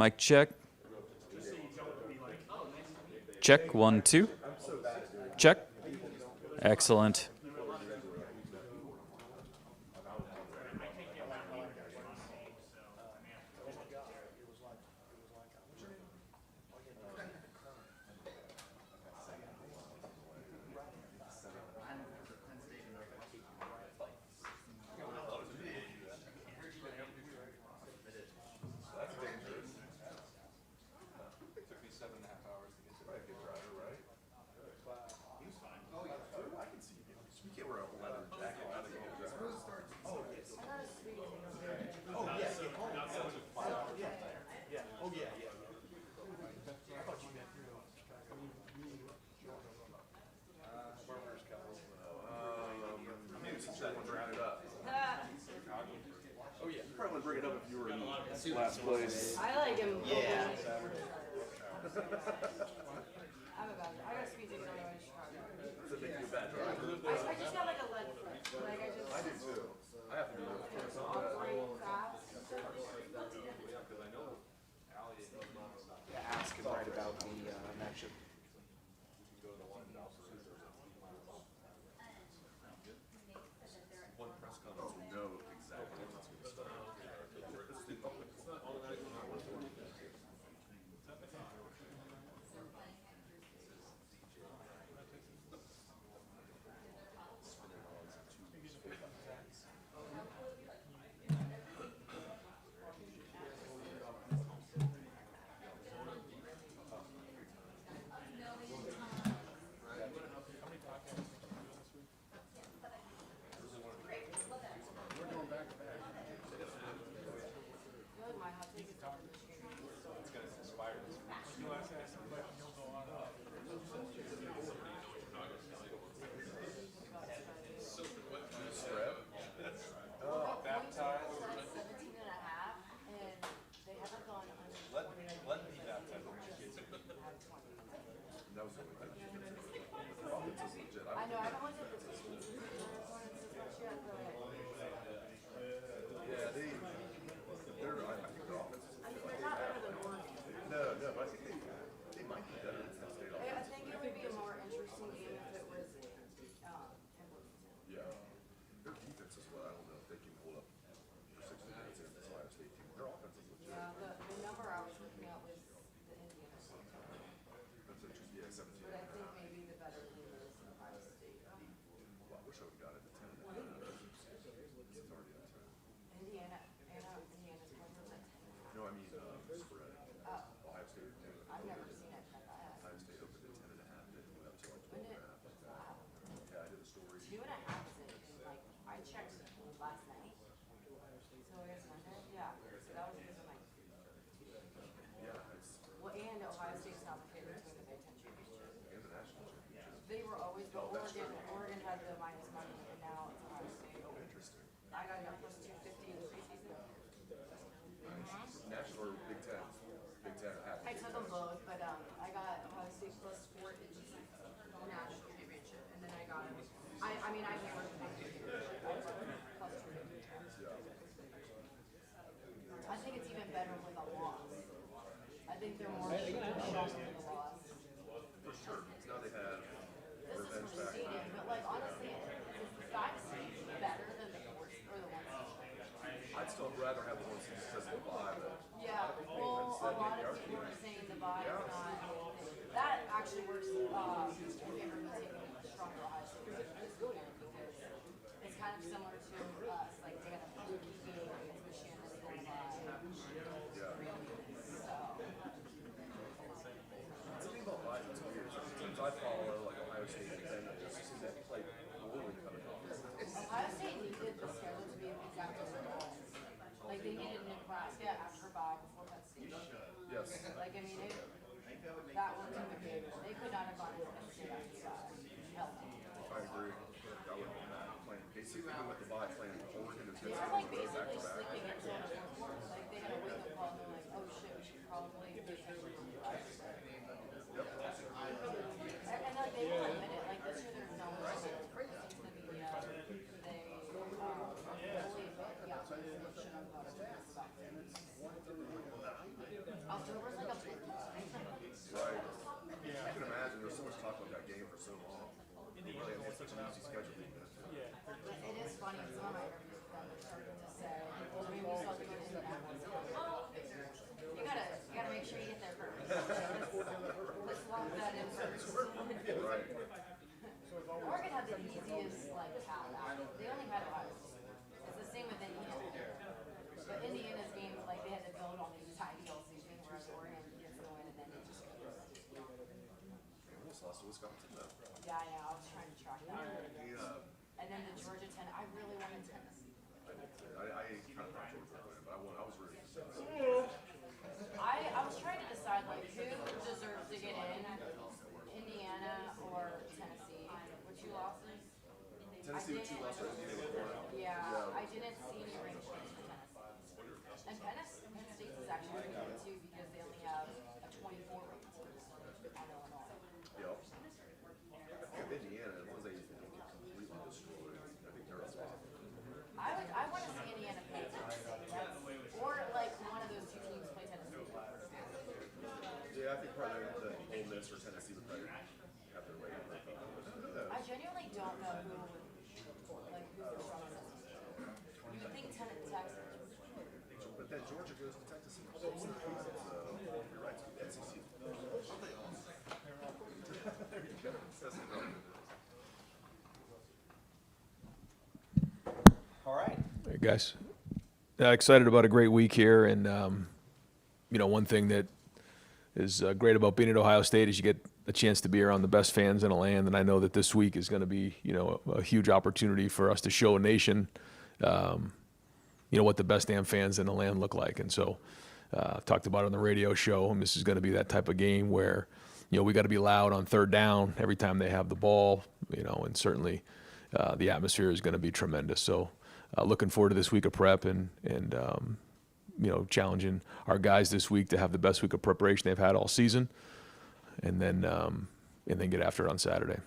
Mic check. Check, 1, 2. Check. Excellent. Bring it up if you were in last place. I like him. Yeah. I'm about it. I got speed tickets on the way to Chicago. Does it make you a bad driver? I just got like a lead foot. Like I do too. I have to do it. Ask him right about the matchup. One press conference will know exactly what's going to start. I know, I haven't looked at the Christmas much yet, but Yeah, they're, I think their offense is they're not better than Oregon. No, but I think they might be better than Penn State. I think it would be a more interesting game if it was in Bloomington. Yeah. Their defense is what I don't know if they can hold up for 60 minutes against this Ohio State team. Their offense is legit. Yeah, the number I was looking at was the Indiana State. That's interesting. Yeah, 17. But I think maybe the better team is Ohio State. Well, I wish I would have got it to 10. This is already at 10. Indiana's going for like 10. No, I mean spread. Ohio State. I've never seen it that bad. Ohio State opened at 10 and a half. Then went up to like 12 and a half. Wow. Yeah, I did a story. 2.5 is it? Like I checked last night. So it's Monday. Yeah. So that was because of my. Yeah, it's Well, and Ohio State's not the favorite to win the Big Ten championship. and the national championship. They were always, but Oregon had the minus money, and now it's Ohio State. Oh, interesting. I got it plus 250 in the preseason. National or Big Ten? Big Ten. I took them both, but I got Ohio State plus 4 in the national championship, and then I got it. I mean, I never picked the championship. I took plus 250. I think it's even better with a loss. I think they're more shocked with a loss. For sure. Now they have This is revenge from back. seeding, but like honestly, is the 5 seed better than the 4 or the 1 seed? I'd still rather have the one season because of the bye, but Yeah, well, a lot of people are saying the bye is not. That actually works in favor of me taking a stronger Ohio State because it's kind of similar to us. Like they got a key game against Michigan that's going to bye. So. the thing about bye is weird. The teams I follow, like Ohio State and Penn, just seem to play poorly to come in conference. Ohio State needed the schedule to be exactly what it was. Like they needed Nebraska after bye before Penn State. Yes. Like I mean, that worked in their favor. They could not have gone into Penn State after bye. Hell no. I agree. That would be bad. Playing basically even with the bye, playing Oregon and They were like basically sleeping in zone of fourth. Like they had a wake up call and they're like, oh shit, we should probably do something on the bye. And like they will admit it. Like this year there's no one else that's into the media. They fully admit, yeah, we should have got a chance about things. I'll easy schedule being done. It is funny, some of my interviews with them are starting to say, I mean, we saw good Indianapolis. You gotta make sure you get there first. Let's lock that in first. Right. Oregon had the easiest path out. They only had Ohio State. It's the same with Indiana. But Indiana's game, they had to build on these ideal season, whereas Oregon gets the win and then it just goes. Almost lost to Wisconsin though. Yeah, I know. I was trying to track that. Yeah. And then the Georgia 10. I really wanted Tennessee. I kind of thought Georgia would win, but I was rooting for Tennessee. I was trying to decide who deserves to get in, Indiana or Tennessee. With 2 losses. Tennessee with 2 losses. Yeah, I didn't see any range games for Tennessee. And Penn State is actually really good too because they only have a 24 ranked team on Illinois. Yep. I think of Indiana, as long as they don't get completely destroyed, I think they're a spot. I want to see Indiana play Tennessee. Or one of those 2 teams play Tennessee. Yeah, I think probably the Ole Miss or Tennessee would probably have their way. I genuinely don't know who's the strongest. You would think Texas. But then Georgia goes to Texas. So you're right, SEC. There you go. That's All right. Hey guys, excited about a great week here, and one thing that is great about being at Ohio State is you get a chance to be around the best fans in the land, and I know that this week is going to be a huge opportunity for us to show a nation what the best damn fans in the land look like. And so talked about it on the radio show, and this is going to be that type of game where we got to be loud on third down every time they have the ball, and certainly the atmosphere is going to be tremendous. So looking forward to this week of prep and challenging our guys this week to have the best week of preparation they've had all season, and then get after it on Saturday.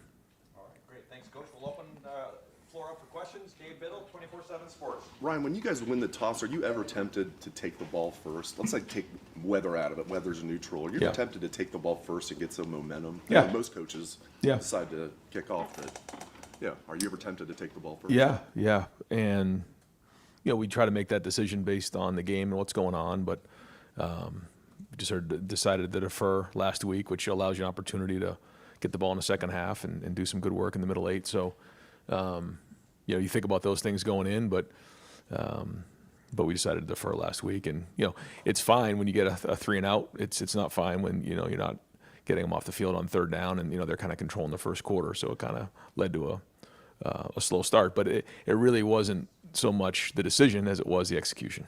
All right, great. Thanks, Coach. We'll open the floor up for questions. Dave Biddle, 24/7 Sports. Ryan, when you guys win the toss, are you ever tempted to take the ball first? Let's take weather out of it. Weather's neutral. Are you ever tempted to take the ball first and get some momentum? Yeah. Most coaches decide to kick off, but are you ever tempted to take the ball first? Yeah. And we try to make that decision based on the game and what's going on, but we just decided to defer last week, which allows you an opportunity to get the ball in the second half and do some good work in the middle 8. So, you think about those things going in, but we decided to defer last week. And, it's fine when you get a 3 and out. It's not fine when, you're not getting them off the field on third down and, they're kind of controlling the first quarter. So it kind of led to a slow start, but it really wasn't so much the decision as it was the execution.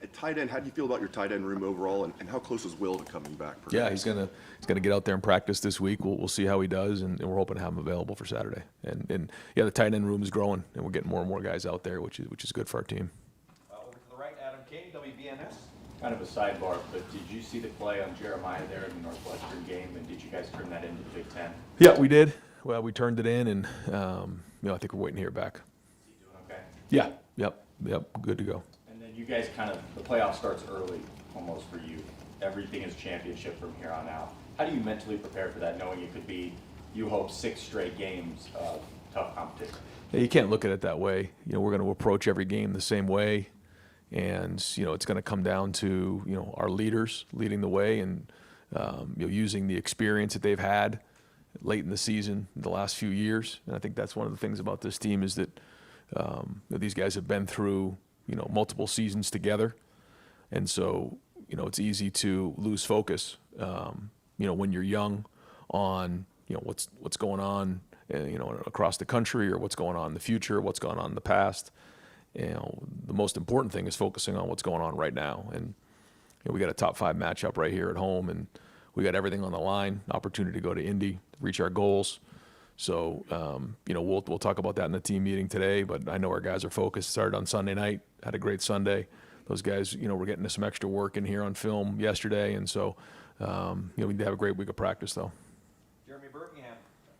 At tight end, how do you feel about your tight end room overall, and how close is Will to coming back? Yeah, he's gonna get out there and practice this week. We'll see how he does, and we're hoping to have him available for Saturday. And the tight end room is growing, and we're getting more and more guys out there, which is good for our team. Over to the right, Adam King, WBNS. Kind of a sidebar, but did you see the play on Jeremiah there in the Northwestern game, and did you guys turn that into the Big Ten? Yeah, we did. Well, we turned it in, and I think we're waiting to hear back. Is he doing okay? Yeah. Yep. Good to go. And then you guys the playoff starts early, almost for you. Everything is championship from here on out. How do you mentally prepare for that, knowing it could be, you hope, 6 straight games of tough competition? Yeah, you can't look at it that way. We're going to approach every game the same way, and it's going to come down to our leaders leading the way and using the experience that they've had late in the season the last few years. And I think that's one of the things about this team is that these guys have been through multiple seasons together, and so it's easy to lose focus when you're young on what's going on across the country, or what's going on in the future, what's going on in the past. The most important thing is focusing on what's going on right now. And we got a top 5 matchup right here at home, and we got everything on the line. Opportunity to go to Indy, reach our goals. So we'll talk about that in the team meeting today. But I know our guys are focused. Started on Sunday night, had a great Sunday. Those guys, we're getting some extra work in here on film yesterday, and so we have a great week of practice though. Jeremy Birmingham,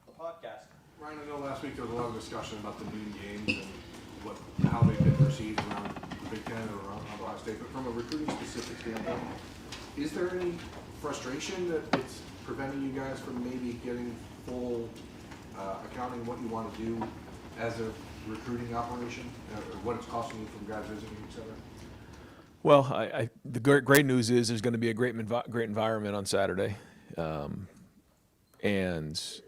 the podcast. Ryan, I know last week there was a lot of discussion about the noon games and how they've been perceived around the Big Ten or around Ohio State, but from a recruiting specific standpoint, is there any frustration that it's preventing you guys from maybe getting full accounting what you want to do as a recruiting operation, or what it's costing you from guys visiting, et cetera? Well, the great news is there's going to be a great environment on Saturday, and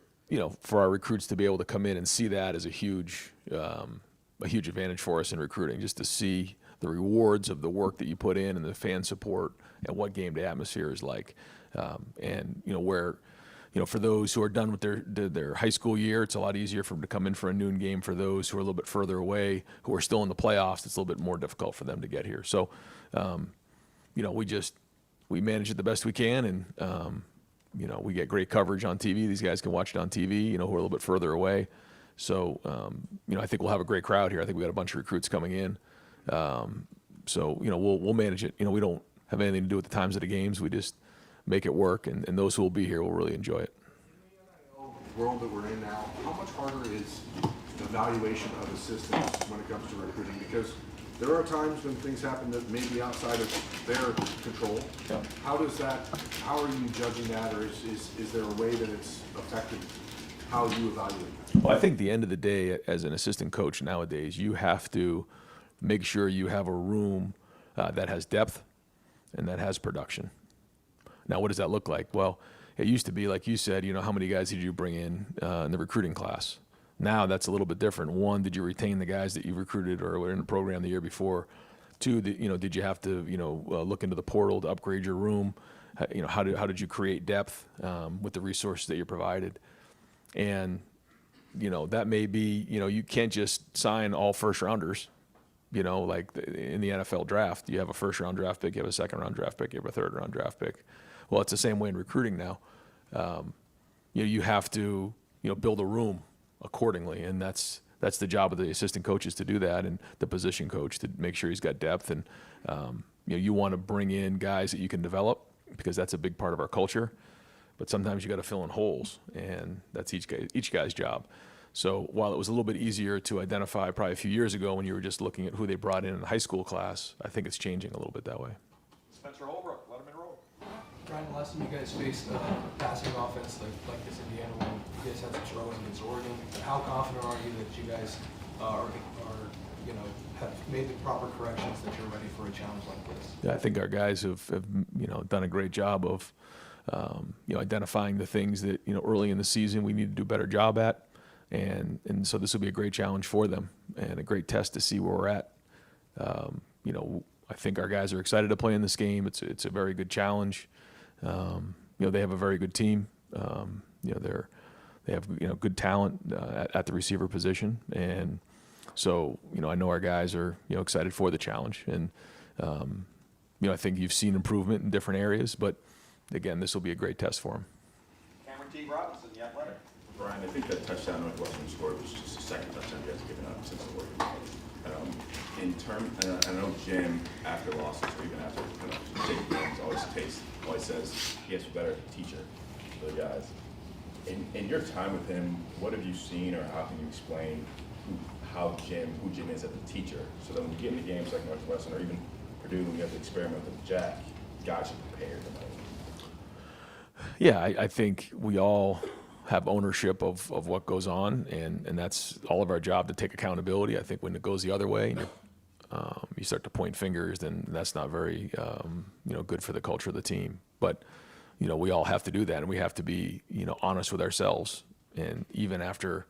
for our recruits to be able to come in and see that is a huge advantage for us in recruiting. Just to see the rewards of the work that you put in and the fan support and what game day atmosphere is like, and where. For those who are done with their high school year, it's a lot easier for them to come in for a noon game. For those who are a little bit further away, who are still in the playoffs, it's a little bit more difficult for them to get here. So, we manage it the best we can, and we get great coverage on TV. These guys can watch it on TV. Who are a little bit further away. So, I think we'll have a great crowd here. I think we got a bunch of recruits coming in. So, we'll manage it. We don't have anything to do with the times of the games. We just make it work, and those who will be here will really enjoy it. In the world that we're in now, how much harder is the evaluation of assistants when it comes to recruiting? Because there are times when things happen that may be outside of their control. Yeah. How are you judging that, or is there a way that it's affected how you evaluate that? Well, I think at the end of the day, as an assistant coach nowadays, you have to make sure you have a room that has depth and that has production. Now, what does that look like? Well, it used to be, like you said, how many guys did you bring in the recruiting class? Now that's a little bit different. One, did you retain the guys that you recruited or were in the program the year before? Two, did you have to, look into the portal to upgrade your room? How did you create depth with the resources that you provided? And, that may be, you can't just sign all first rounders. Like in the NFL draft, you have a first round draft pick, you have a second round draft pick, you have a third round draft pick. Well, it's the same way in recruiting now. You have to, build a room accordingly, and that's the job of the assistant coaches to do that, and the position coach to make sure he's got depth. And you want to bring in guys that you can develop, because that's a big part of our culture. But sometimes you got to fill in holes, and that's each guy's job. So while it was a little bit easier to identify probably a few years ago when you were just looking at who they brought in the high school class, I think it's changing a little bit that way. Spencer Holbrook, let him enroll. Brian, the last time you guys faced a passing offense like this Indiana one, you guys had some struggles against Oregon. How confident are you that you guys have made the proper corrections, that you're ready for a challenge like this? Yeah, I think our guys have done a great job of identifying the things that early in the season we need to do a better job at, and so this will be a great challenge for them and a great test to see where we're at. I think our guys are excited to play in this game. It's a very good challenge. They have a very good team. They have good talent at the receiver position, and so I know our guys are excited for the challenge, and I think you've seen improvement in different areas, but again, this will be a great test for them. Cameron T. Robinson, the Athletic. Brian, I think that touchdown Northwestern scored was just the second touchdown you guys have given up since the Oregon game. I know Jim, after losses or even after big games, always says he has to be better as a teacher for the guys. In your time with him, what have you seen, or how can you explain who Jim is as a teacher, so that when you get into games like Northwestern or even Purdue, when you have to experiment with Jack, guys are prepared. Yeah, I think we all have ownership of what goes on, and that's all of our job to take accountability. I think when it goes the other way, you start to point fingers, then that's not very good for the culture of the team. But we all have to do that, and we have to be honest with ourselves. And even after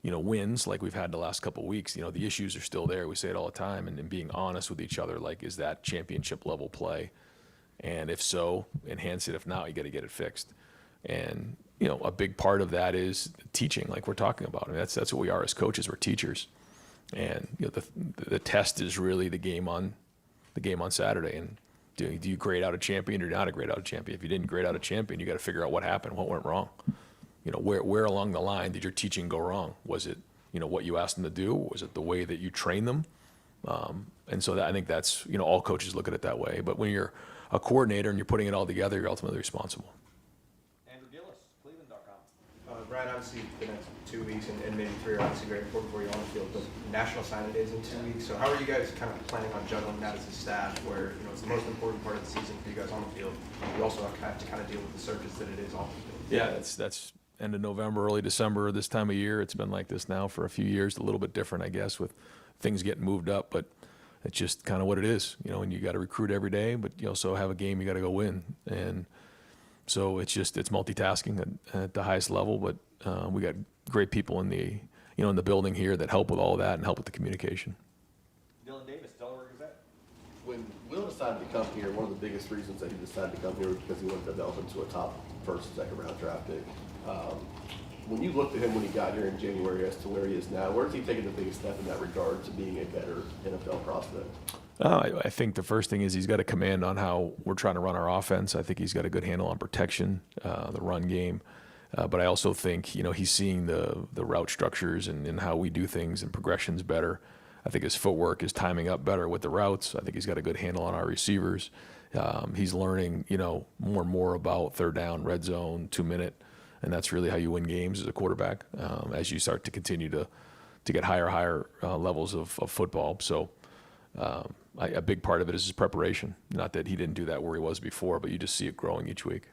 wins like we've had the last couple of weeks, the issues are still there. We say it all the time, and being honest with each other, like, is that championship level play? And if so, enhance it. If not, you got to get it fixed. And a big part of that is teaching, like we're talking about. I mean, that's what we are as coaches. We're teachers, and the test is really the game on Saturday. And do you grade out a champion or not a grade out a champion? If you didn't grade out a champion, you got to figure out what happened, what went wrong. Where along the line did your teaching go wrong? Was it what you asked them to do? Was it the way that you train them? And so I think that's all coaches look at it that way. But when you're a coordinator and you're putting it all together, you're ultimately responsible. Andrew Gillis, Cleveland.com. Brian, obviously the next 2 weeks and maybe 3 are obviously very important for you on the field, but National Signing Day is in 2 weeks. So how are you guys kind of planning on juggling that as a staff, where it's the most important part of the season for you guys on the field? You also have to kind of deal with the circus that it is off the field. Yeah, that's end of November, early December, this time of year. It's been like this now for a few years, a little bit different, I guess, with things getting moved up, but it's just kind of what it is, you know, and you got to recruit every day, but you also have a game you got to go win. And so it's multitasking at the highest level, but we got great people in the building here that help with all of that and help with the communication. Dylan Davis, Delaware Gazette. When Will decided to come here, one of the biggest reasons that he decided to come here was because he wanted to develop into a top first and second round draft pick. When you looked at him when he got here in January as to where he is now, where has he taken the biggest step in that regard to being a better NFL prospect? I think the first thing is he's got a command on how we're trying to run our offense. I think he's got a good handle on protection, the run game. But I also think, you know, he's seeing the route structures and how we do things and progressions better. I think his footwork is timing up better with the routes. I think he's got a good handle on our receivers. He's learning, you know, more and more about third down, red zone, 2-minute. And that's really how you win games as a quarterback as you start to continue to get higher levels of football. So a big part of it is his preparation. Not that he didn't do that where he was before, but you just see it growing each week.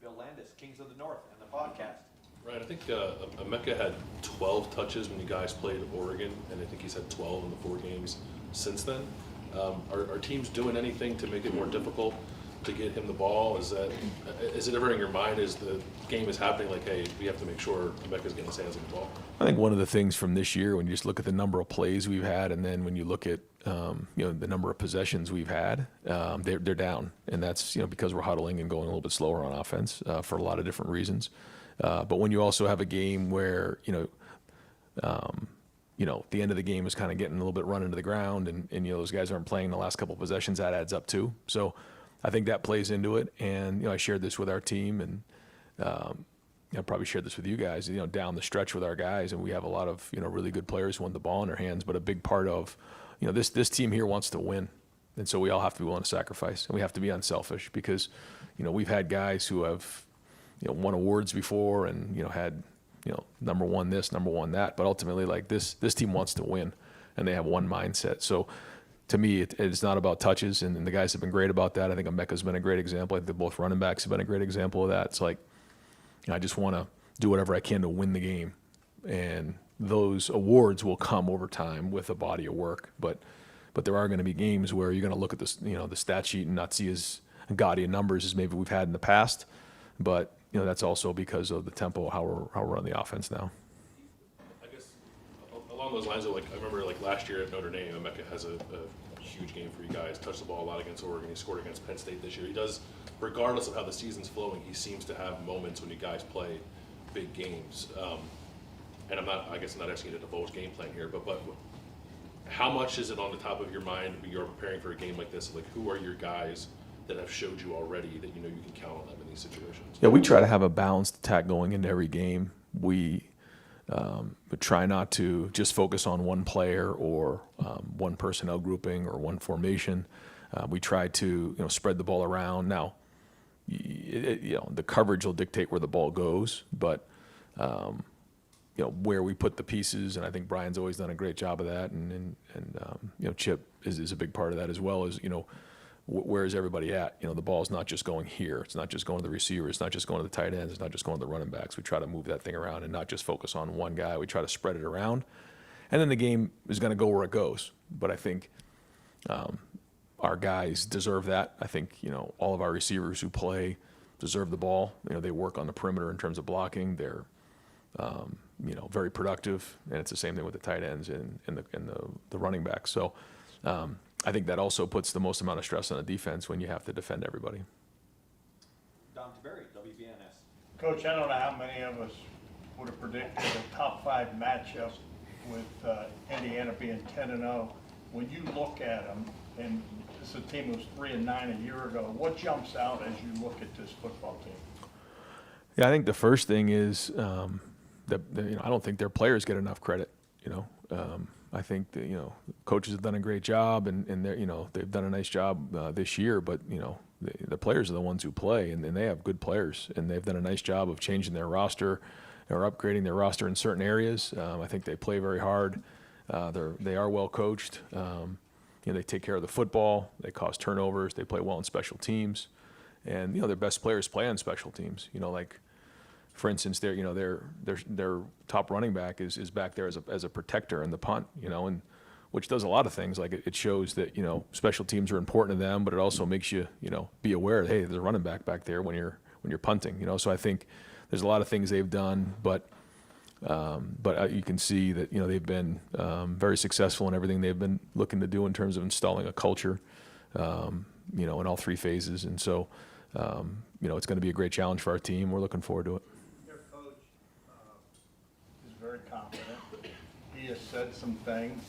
Bill Landis, Kings of the North, and the podcast. Right, I think Emeka had 12 touches when you guys played Oregon, and I think he's had 12 in the 4 games since then. Are teams doing anything to make it more difficult to get him the ball? Is it ever in your mind as the game is happening, like, hey, we have to make sure Emeka's getting his hands on the ball? I think one of the things from this year, when you just look at the number of plays we've had, and then when you look at the number of possessions we've had, they're down, and that's because we're huddling and going a little bit slower on offense for a lot of different reasons. But when you also have a game where the end of the game is kind of getting a little bit run into the ground, and those guys aren't playing the last couple of possessions, that adds up too. So I think that plays into it. And I shared this with our team, and I probably shared this with you guys. Down the stretch with our guys, and we have a lot of really good players who want the ball in their hands. But a big part of this team here wants to win, and so we all have to be willing to sacrifice, and we have to be unselfish because we've had guys who have won awards before and had number one this, number one that, but ultimately like this team wants to win, and they have one mindset. So to me, it's not about touches, and the guys have been great about that. I think Emeka's been a great example. I think both running backs have been a great example of that. It's like I just want to do whatever I can to win the game, and those awards will come over time with a body of work. But there are going to be games where you're going to look at this, the stat sheet and not see as gaudy of numbers as maybe we've had in the past. But that's also because of the tempo, how we're running the offense now. I guess along those lines, I remember last year at Notre Dame, Emeka has a huge game for you guys. Touched the ball a lot against Oregon. He scored against Penn State this year. He does, regardless of how the season's flowing, he seems to have moments when you guys play big games. And I'm not asking you to divulge game plan here, but how much is it on the top of your mind when you're preparing for a game like this? Like, who are your guys that have showed you already that you can count on them in these situations? Yeah, we try to have a balanced attack going into every game. We try not to just focus on one player or one personnel grouping or one formation. We try to spread the ball around. Now, the coverage will dictate where the ball goes, but where we put the pieces, and I think Brian's always done a great job of that, and Chip is a big part of that as well. As where is everybody at? The ball's not just going here. It's not just going to the receiver. It's not just going to the tight ends. It's not just going to the running backs. We try to move that thing around and not just focus on one guy. We try to spread it around, and then the game is going to go where it goes. But I think our guys deserve that. I think all of our receivers who play deserve the ball. They work on the perimeter in terms of blocking. They're very productive, and it's the same thing with the tight ends and the running backs. So I think that also puts the most amount of stress on the defense when you have to defend everybody. Don Tiberi, WBNS. Coach, I don't know how many of us would have predicted a top 5 matchup with Indiana being 10-0. When you look at them, and this is a team that was 3-9 a year ago, what jumps out as you look at this football team? Yeah, I think the first thing is that I don't think their players get enough credit. I think that coaches have done a great job, and they've done a nice job this year. But the players are the ones who play, and they have good players, and they've done a nice job of changing their roster or upgrading their roster in certain areas. I think they play very hard. They are well coached. They take care of the football. They cause turnovers. They play well in special teams, and their best players play on special teams. for instance, their top running back is back there as a protector in the punt, and which does a lot of things. Like it shows that special teams are important to them, but it also makes you be aware that, hey, there's a running back back there when you're punting. So I think there's a lot of things they've done, but you can see that they've been very successful in everything they've been looking to do in terms of installing a culture, in all three phases, and so it's going to be a great challenge for our team. We're looking forward to it. Their coach is very confident. He has said some things,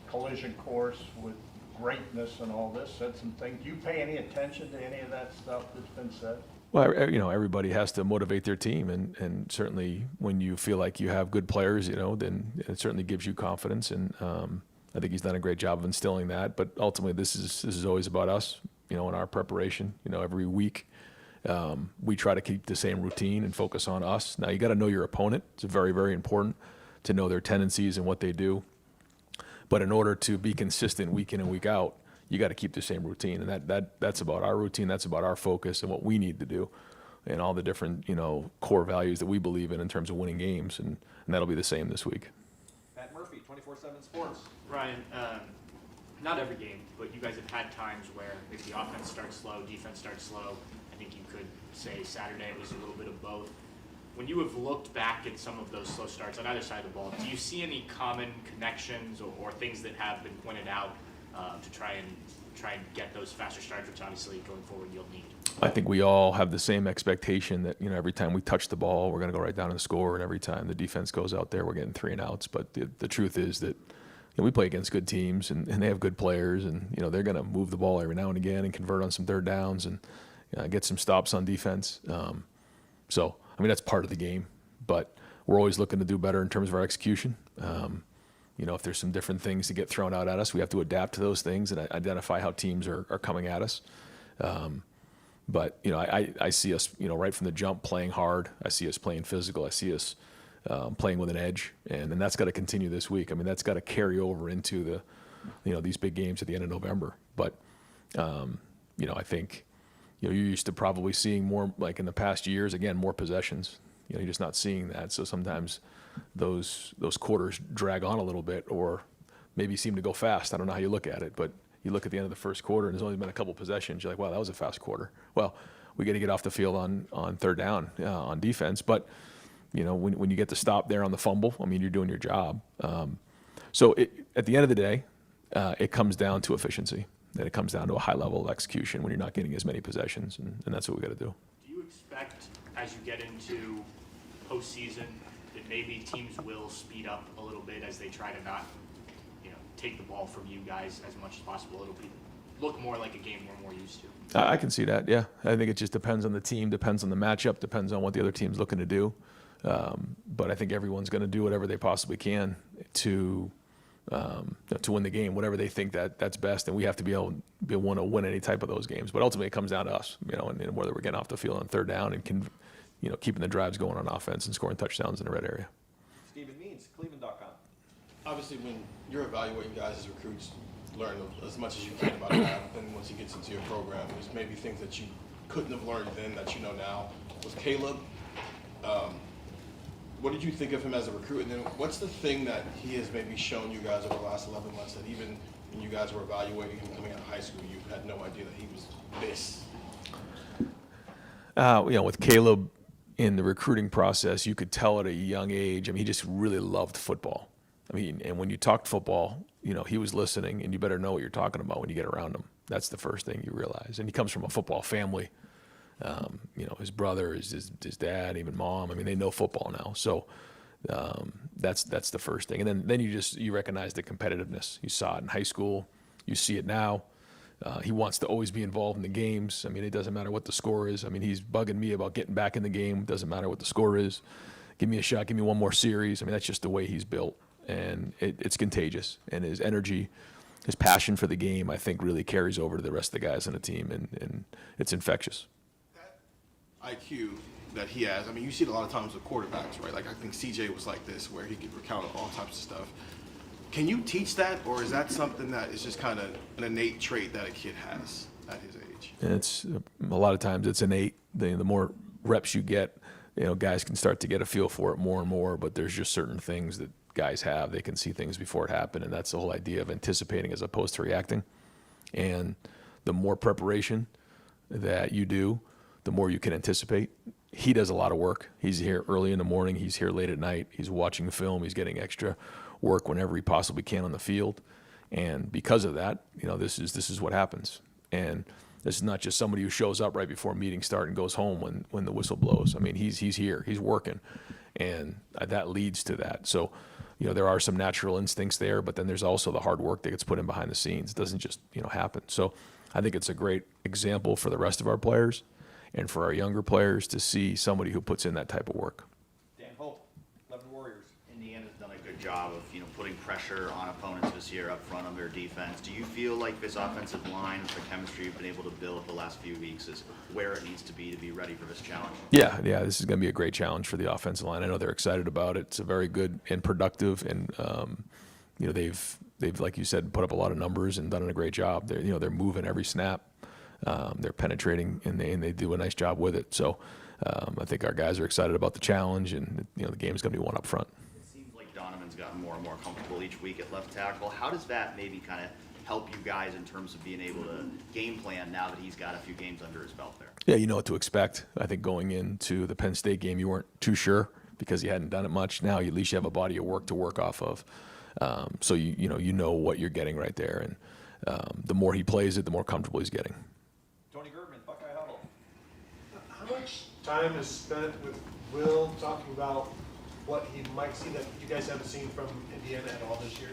collision course with greatness and all this, said some things. Do you pay any attention to any of that stuff that's been said? Well, everybody has to motivate their team, and certainly when you feel like you have good players, then it certainly gives you confidence, and I think he's done a great job of instilling that. But ultimately, this is always about us, in our preparation. Every week we try to keep the same routine and focus on us. Now, you got to know your opponent. It's very, very important to know their tendencies and what they do. But in order to be consistent week in and week out, you got to keep the same routine, and that's about our routine. That's about our focus and what we need to do, and all the different core values that we believe in terms of winning games, and that'll be the same this week. Matt Murphy, 24/7 Sports. Ryan, not every game, but you guys have had times where maybe the offense starts slow, defense starts slow. I think you could say Saturday it was a little bit of both. When you have looked back at some of those slow starts on either side of the ball, do you see any common connections or things that have been pointed out to try and get those faster starts, which obviously going forward you'll need? I think we all have the same expectation that every time we touch the ball, we're going to go right down and score, and every time the defense goes out there, we're getting 3 and outs. But the truth is that we play against good teams, and they have good players, and they're going to move the ball every now and again and convert on some third downs and get some stops on defense. So that's part of the game, but we're always looking to do better in terms of our execution. If there's some different things to get thrown out at us, we have to adapt to those things and identify how teams are coming at us. But I see us, right from the jump playing hard. I see us playing physical. I see us playing with an edge, and that's got to continue this week. That's got to carry over into these big games at the end of November. But I think you're used to probably seeing more, like in the past years, again, more possessions. You're just not seeing that. So sometimes those quarters drag on a little bit, or maybe seem to go fast. I don't know how you look at it, but you look at the end of the first quarter and there's only been a couple possessions. You're like, wow, that was a fast quarter. Well, we got to get off the field on third down on defense. But when you get to stop there on the fumble, you're doing your job. So at the end of the day, it comes down to efficiency. And it comes down to a high level of execution when you're not getting as many possessions, and that's what we got to do. Do you expect, as you get into postseason, that maybe teams will speed up a little bit as they try to not, take the ball from you guys as much as possible? It'll look more like a game we're more used to. I can see that, yeah. I think it just depends on the team, depends on the matchup, depends on what the other team's looking to do. But I think everyone's going to do whatever they possibly can to win the game, whatever they think that's best, and we have to be able to win any type of those games. But ultimately, it comes down to us, and whether we're getting off the field on third down and keeping the drives going on offense and scoring touchdowns in the red area. Stephen Means, Cleveland.com. Obviously, when you're evaluating guys as recruits, learn as much as you can about a guy, but then once he gets into your program, there's maybe things that you couldn't have learned then that you know now. With Caleb, what did you think of him as a recruit? And then what's the thing that he has maybe shown you guys over the last 11 months that even when you guys were evaluating him coming out of high school, you had no idea that he was this? With Caleb in the recruiting process, you could tell at a young age, he just really loved football. And when you talked football, he was listening, and you better know what you're talking about when you get around him. That's the first thing you realize. And he comes from a football family. His brother, his dad, even mom. They know football now. So that's the first thing. And then you recognize the competitiveness. You saw it in high school. You see it now. He wants to always be involved in the games. It doesn't matter what the score is. He's bugging me about getting back in the game. It doesn't matter what the score is. Give me a shot. Give me one more series. That's just the way he's built. And it's contagious. And his energy, his passion for the game, I think, really carries over to the rest of the guys on the team. And it's infectious. IQ that he has. You see it a lot of times with quarterbacks, right? Like I think CJ was like this, where he could recount all types of stuff. Can you teach that, or is that something that is just kind of an innate trait that a kid has at his age? And it's a lot of times it's innate. The more reps you get, guys can start to get a feel for it more and more, but there's just certain things that guys have. They can see things before it happened, and that's the whole idea of anticipating as opposed to reacting. And the more preparation that you do, the more you can anticipate. He does a lot of work. He's here early in the morning. He's here late at night. He's watching the film. He's getting extra work whenever he possibly can on the field. And because of that, this is what happens. And this is not just somebody who shows up right before meetings start and goes home when the whistle blows. I mean, he's here. He's working. And that leads to that. So, there are some natural instincts there, but then there's also the hard work that gets put in behind the scenes. It doesn't just, happen. So I think it's a great example for the rest of our players and for our younger players to see somebody who puts in that type of work. Dan Hope, 11 Warriors. Indiana's done a good job of, putting pressure on opponents this year up front on their defense. Do you feel like this offensive line, the chemistry you've been able to build the last few weeks, is where it needs to be ready for this challenge? Yeah, this is going to be a great challenge for the offensive line. I know they're excited about it. It's a very good and productive, and they've like you said, put up a lot of numbers and done a great job. They're moving every snap. They're penetrating, and they do a nice job with it. So I think our guys are excited about the challenge, and the game's going to be one up front. Donovan's gotten more and more comfortable each week at left tackle. How does that maybe kind of help you guys in terms of being able to game plan now that he's got a few games under his belt there? Yeah, you know what to expect. I think going into the Penn State game, you weren't too sure because you hadn't done it much. Now at least you have a body of work to work off of. So you know what you're getting right there. And the more he plays it, the more comfortable he's getting. Tony Girdman, Buckeye Huddle. How much time is spent with Will talking about what he might see that you guys haven't seen from Indiana at all this year?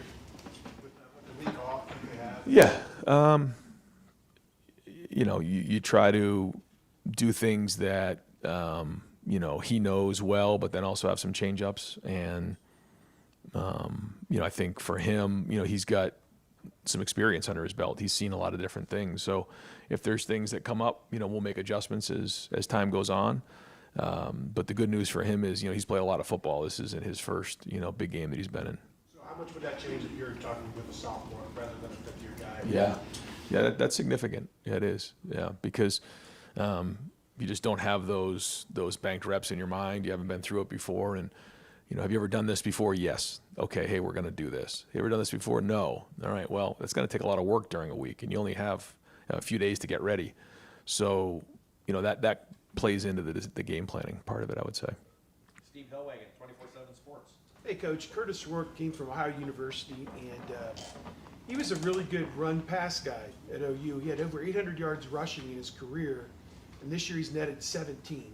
With the week off that they have? Yeah. You try to do things that, he knows well, but then also have some change-ups. And, I think for him, he's got some experience under his belt. He's seen a lot of different things. So if there's things that come up, we'll make adjustments as time goes on. But the good news for him is, he's played a lot of football. This isn't his first, big game that he's been in. So how much would that change if you're talking with a sophomore rather than a fifth-year guy? Yeah, that's significant. Yeah, it is. Yeah, because you just don't have those banked reps in your mind. You haven't been through it before. And, have you ever done this before? Yes. Okay, hey, we're going to do this. Have you ever done this before? No. All right, well, that's going to take a lot of work during a week, and you only have a few days to get ready. So, that plays into the game planning part of it, I would say. Steve Hellwagon, 24/7 Sports. Hey, Coach. Curtis Rourke came from Ohio University, and he was a really good run-pass guy at OU. He had over 800 yards rushing in his career, and this year he's netted 17.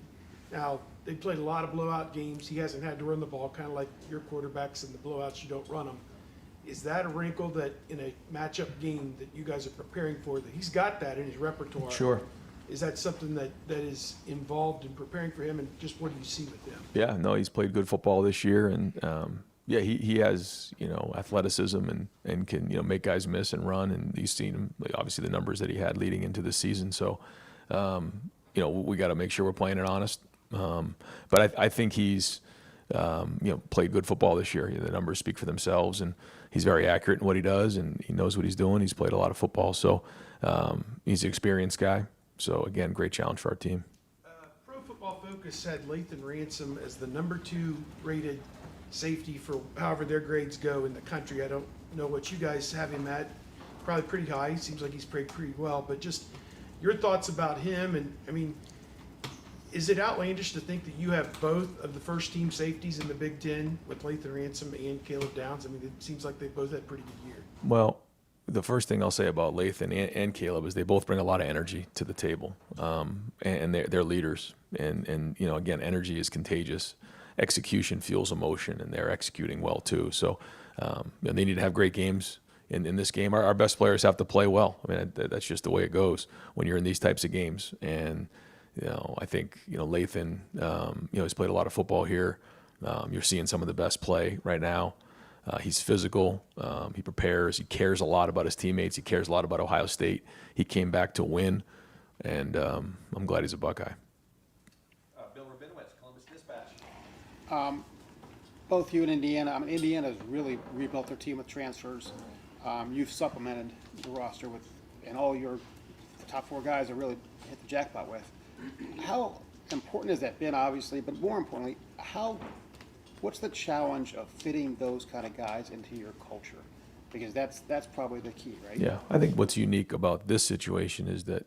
Now, they played a lot of blowout games. He hasn't had to run the ball, kind of like your quarterbacks in the blowouts, you don't run them. Is that a wrinkle that in a matchup game that you guys are preparing for, that he's got that in his repertoire? Sure. Is that something that is involved in preparing for him, and just what do you see with him? Yeah, no, he's played good football this year, and he has athleticism and can make guys miss and run, and you've seen him, obviously the numbers that he had leading into the season. So we got to make sure we're playing it honest. But I think he's played good football this year. The numbers speak for themselves, and he's very accurate in what he does, and he knows what he's doing. He's played a lot of football, so he's an experienced guy. So again, great challenge for our team. Pro Football Focus had Lathan Ransom as the #2 rated safety for however their grades go in the country. I don't know what you guys have him at. Probably pretty high. Seems like he's played pretty well. But just your thoughts about him, and I mean, is it outlandish to think that you have both of the first-team safeties in the Big Ten with Lathan Ransom and Caleb Downs? I mean, it seems like they both had a pretty good year. Well, the first thing I'll say about Lathan and Caleb is they both bring a lot of energy to the table, and they're leaders. And again, energy is contagious. Execution fuels emotion, and they're executing well too. So they need to have great games. In this game, our best players have to play well. I mean, that's just the way it goes when you're in these types of games. And I think Lathan, has played a lot of football here. You're seeing some of the best play right now. He's physical. He prepares. He cares a lot about his teammates. He cares a lot about Ohio State. He came back to win, and I'm glad he's a Buckeye. Bill Rabinowitz, Columbus Dispatch. Both you and Indiana. I mean, Indiana's really rebuilt their team with transfers. You've supplemented the roster with, and all your top 4 guys are really hit the jackpot with. How important has that been, obviously, but more importantly, what's the challenge of fitting those kind of guys into your culture? Because that's probably the key, right? Yeah, I think what's unique about this situation is that,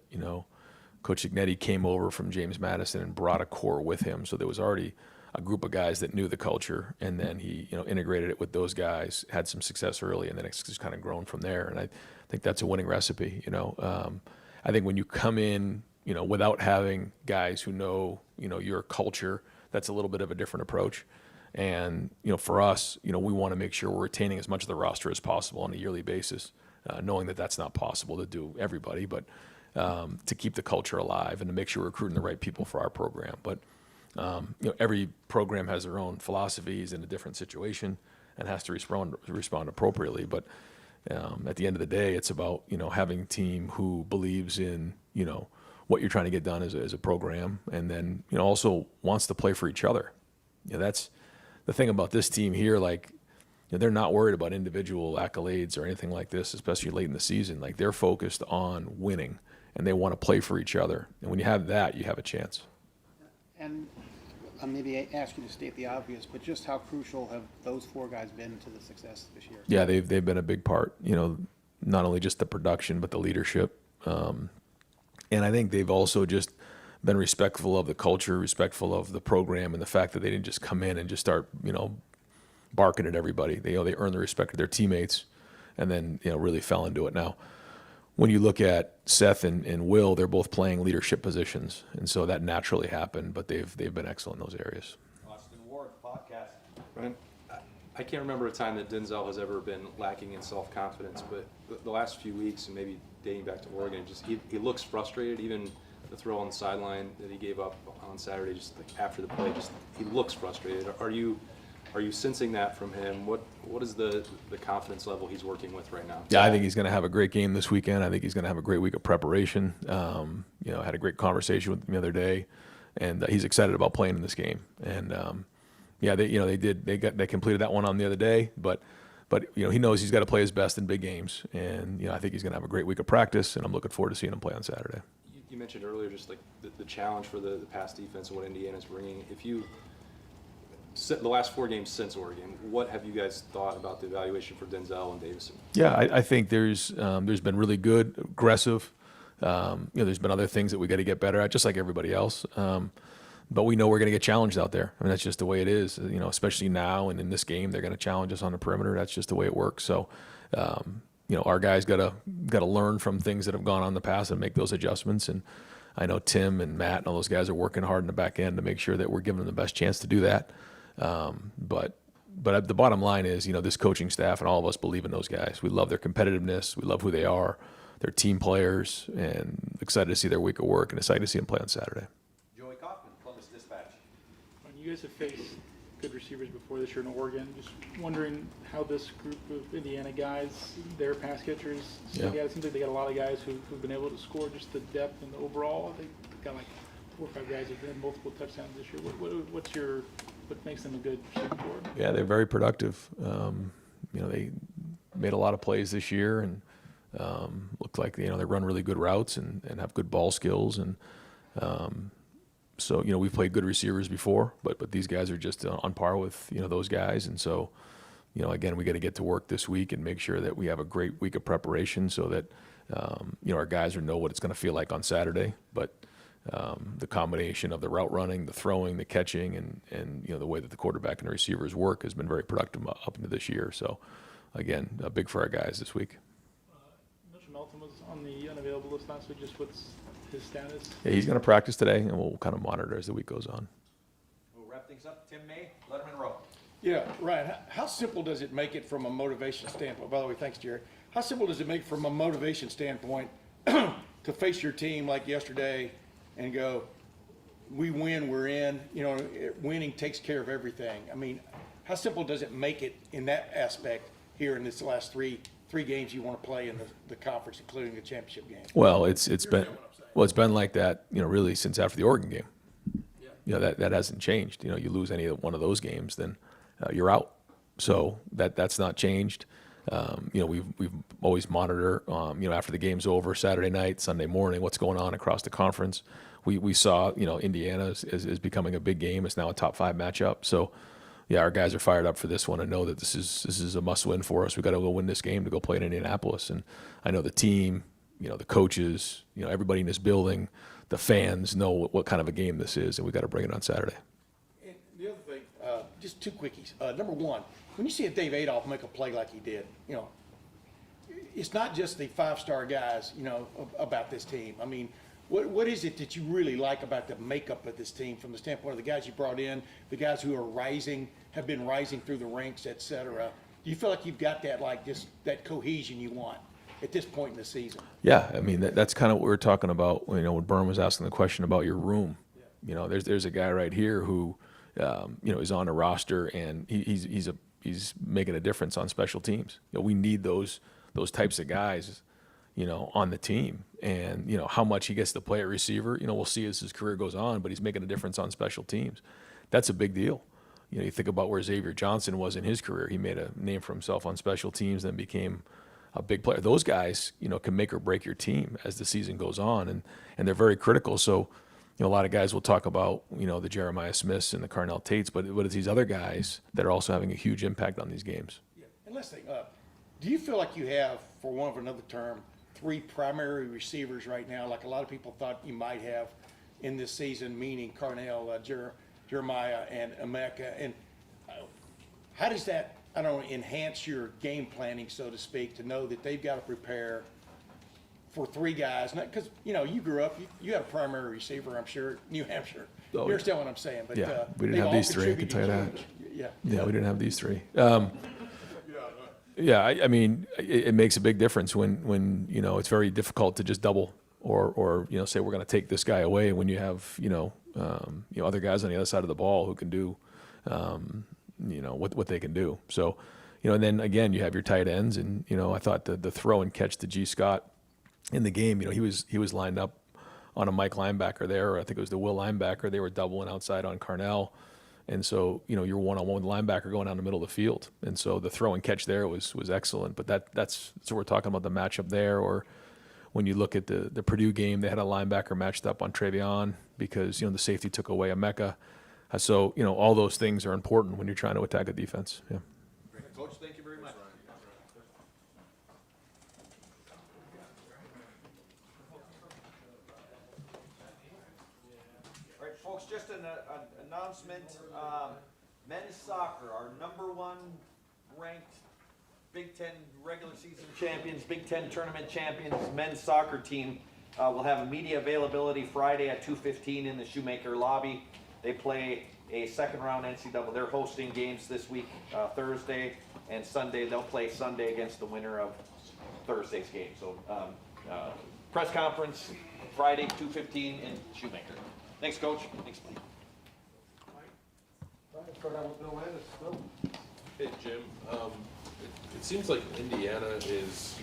Coach Ignetti came over from James Madison and brought a core with him. So there was already a group of guys that knew the culture, and then he, integrated it with those guys, had some success early, and then it's just kind of grown from there. And I think that's a winning recipe, I think when you come in, without having guys who know, your culture, that's a little bit of a different approach. And, for us, we want to make sure we're retaining as much of the roster as possible on a yearly basis, knowing that that's not possible to do everybody, but to keep the culture alive and to make sure we're recruiting the right people for our program. But, every program has their own philosophies in a different situation and has to respond appropriately. But at the end of the day, it's about, having a team who believes in, what you're trying to get done as a program, and then, also wants to play for each other. That's the thing about this team here. They're not worried about individual accolades or anything like this, especially late in the season. They're focused on winning, and they want to play for each other. And when you have that, you have a chance. And maybe ask you to state the obvious, but just how crucial have those four guys been to the success this year? Yeah, they've been a big part, not only just the production, but the leadership. And I think they've also just been respectful of the culture, respectful of the program, and the fact that they didn't just come in and just start, barking at everybody. They earned the respect of their teammates, and then, really fell into it. Now, when you look at Seth and Will, they're both playing leadership positions, and so that naturally happened, but they've been excellent in those areas. Austin Ward, podcast. Ryan, I can't remember a time that Denzel has ever been lacking in self-confidence, but the last few weeks, and maybe dating back to Oregon, just he looks frustrated. Even the throw on the sideline that he gave up on Saturday, just after the play, he looks frustrated. Are you sensing that from him? What is the confidence level he's working with right now? Yeah, I think he's going to have a great game this weekend. I think he's going to have a great week of preparation. I had a great conversation with him the other day, and he's excited about playing in this game. And they completed that one on the other day, but he knows he's got to play his best in big games, and I think he's going to have a great week of practice, and I'm looking forward to seeing him play on Saturday. You mentioned earlier just the challenge for the pass defense and what Indiana's bringing. The last 4 games since Oregon, what have you guys thought about the evaluation for Denzel and Davison? Yeah, I think there's been really good, aggressive. There's been other things that we got to get better at, just like everybody else. But we know we're going to get challenged out there. I mean, that's just the way it is. Especially now and in this game, they're going to challenge us on the perimeter. That's just the way it works. So, our guys got to learn from things that have gone on in the past and make those adjustments. And I know Tim and Matt and all those guys are working hard in the back end to make sure that we're giving them the best chance to do that. But the bottom line is, this coaching staff and all of us believe in those guys. We love their competitiveness. We love who they are. They're team players, and excited to see their week of work and excited to see them play on Saturday. Joey Kaufman, Columbus Dispatch. You guys have faced good receivers before this year in Oregon. Just wondering how this group of Indiana guys, their pass catchers, it seems like they got a lot of guys who've been able to score. Just the depth and the overall, they've got like 4 or 5 guys who've had multiple touchdowns this year. What makes them a good receiving corps? Yeah, they're very productive. They made a lot of plays this year, and look like they run really good routes and have good ball skills. And so we've played good receivers before, but these guys are just on par with those guys. And so again, we got to get to work this week and make sure that we have a great week of preparation so that our guys know what it's going to feel like on Saturday. But the combination of the route running, the throwing, the catching, and the way that the quarterback and the receivers work has been very productive up into this year. So again, big for our guys this week. Mr. Melton was on the unavailable list last week. Just what's his status? Yeah, he's going to practice today, and we'll kind of monitor as the week goes on. We'll wrap things up. Tim May, Letterman Row. Yeah, Ryan, how simple does it make it from a motivation standpoint? By the way, thanks, Jerry. How simple does it make from a motivation standpoint to face your team like yesterday and go, we win, we're in, winning takes care of everything? I mean, how simple does it make it in that aspect here in this last three games you want to play in the conference, including the championship game? Well, it's been like that, really since after the Oregon game. That hasn't changed. You lose any one of those games, then you're out. So that's not changed. We've always monitor, after the game's over, Saturday night, Sunday morning, what's going on across the conference. we saw, Indiana is becoming a big game. It's now a top 5 matchup. So, yeah, our guys are fired up for this one and know that this is a must-win for us. We've got to go win this game to go play in Indianapolis. And I know the team, the coaches, everybody in this building, the fans know what kind of a game this is, and we've got to bring it on Saturday. And the other thing, just 2 quickies. Number one, when you see a Dave Adolph make a play like he did, it's not just the 5-star guys, about this team. I mean, what is it that you really like about the makeup of this team from the standpoint of the guys you brought in, the guys who are have been rising through the ranks, et cetera? Do you feel like you've got that, just that cohesion you want at this point in the season? Yeah, I mean, that's kind of what we were talking about, when Byrne was asking the question about your room. There's a guy right here who, is on a roster, and he's making a difference on special teams. We need those types of guys, on the team. And, how much he gets to play at receiver, we'll see as his career goes on, but he's making a difference on special teams. That's a big deal. You think about where Xavier Johnson was in his career. He made a name for himself on special teams, then became a big player. Those guys, can make or break your team as the season goes on, and they're very critical. So, a lot of guys will talk about, the Jeremiah Smiths and the Carnell Tates, but it's these other guys that are also having a huge impact on these games. Yeah. And last thing, do you feel like you have, for want of another term, 3 primary receivers right now, like a lot of people thought you might have in this season, meaning Carnell, Jeremiah, and Emeka? And how does that, enhance your game planning, so to speak, to know that they've got to prepare for 3 guys? Because, you grew up, you had a primary receiver, I'm sure, New Hampshire. Oh, you understand what I'm saying? But, yeah, we didn't have these 3, I can tell you that. Yeah, we didn't have these 3. Yeah, I mean, it makes a big difference when it's very difficult to just double or say we're going to take this guy away when you have other guys on the other side of the ball who can do what they can do. So, and then again you have your tight ends, and I thought the throw and catch to G. Scott in the game, he was lined up on a Mike linebacker there, or I think it was the Will linebacker. They were doubling outside on Carnell. And so, you're one-on-one with the linebacker going down the middle of the field. And so the throw and catch there was excellent. But that's what we're talking about, the matchup there. Or when you look at the Purdue game, they had a linebacker matched up on Travion because, the safety took away Emeka. So, all those things are important when you're trying to attack a defense. Yeah. Coach, thank you very much. All right, folks, just an announcement. Men's soccer, our #1 ranked Big Ten regular season champions, Big Ten tournament champions, men's soccer team will have a media availability Friday at 2:15 in the Shoemaker lobby. They play a second-round NCAA. They're hosting games this week, Thursday and Sunday. They'll play Sunday against the winner of Thursday's game. So press conference Friday, 2:15 in Shoemaker. Thanks, Coach. Thanks, Mike. Hey, Jim. It seems like Indiana is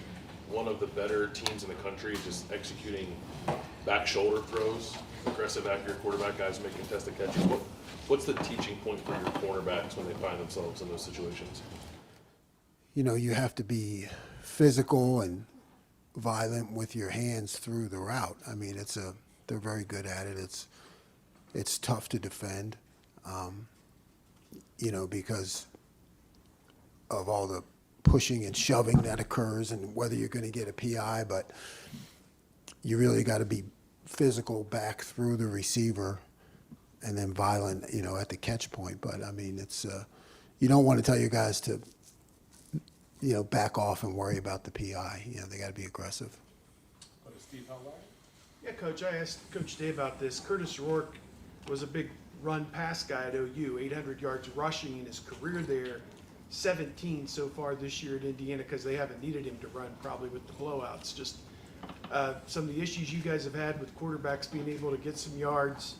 one of the better teams in the country, just executing back shoulder throws, aggressive, accurate quarterback guys making contested catches. What's the teaching point for your cornerbacks when they find themselves in those situations? You have to be physical and violent with your hands through the route. I mean, they're very good at it. It's tough to defend, because of all the pushing and shoving that occurs and whether you're going to get a PI, but you really got to be physical back through the receiver and then violent, at the catch point. But I mean, you don't want to tell your guys to, back off and worry about the PI. They got to be aggressive. Yeah, Coach, I asked Coach Day about this. Curtis Rourke was a big run pass guy at OU, 800 yards rushing in his career there, 17 so far this year at Indiana because they haven't needed him to run probably with the blowouts. Just some of the issues you guys have had with quarterbacks being able to get some yards.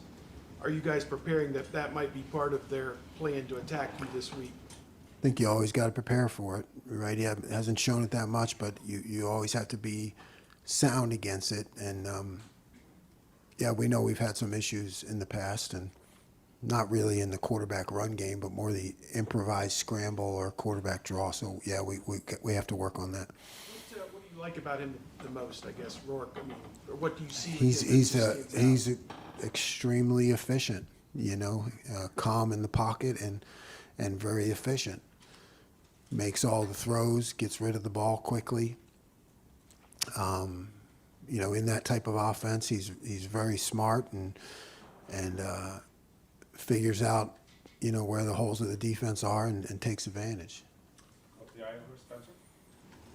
Are you guys preparing that might be part of their plan to attack you this week? I think you always got to prepare for it, right? He hasn't shown it that much, but you always have to be sound against it. And, we know we've had some issues in the past, and not really in the quarterback run game, but more the improvised scramble or quarterback draw. So, we have to work on that. What do you like about him the most, I guess, Rourke? I mean, or what do you see? extremely efficient, calm in the pocket and very efficient. Makes all the throws, gets rid of the ball quickly. In that type of offense, he's very smart and figures out, where the holes of the defense are and takes advantage.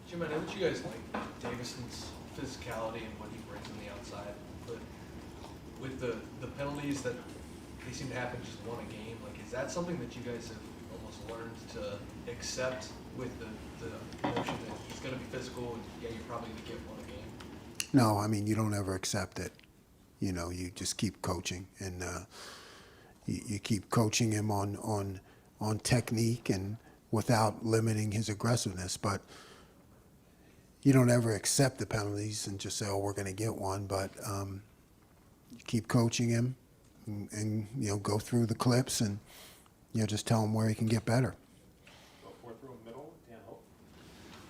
Jim, I know that you guys like Davison's physicality and what he brings on the outside, but with the penalties that they seem to happen just one a game, like, is that something that you guys have almost learned to accept with the notion that it's going to be physical and yeah, you're probably going to get one a game? No, I mean, you don't ever accept it. You just keep coaching, and you keep coaching him on technique and without limiting his aggressiveness. But you don't ever accept the penalties and just say, "Oh, we're going to get one." But you keep coaching him, and go through the clips, and just tell him where he can get better.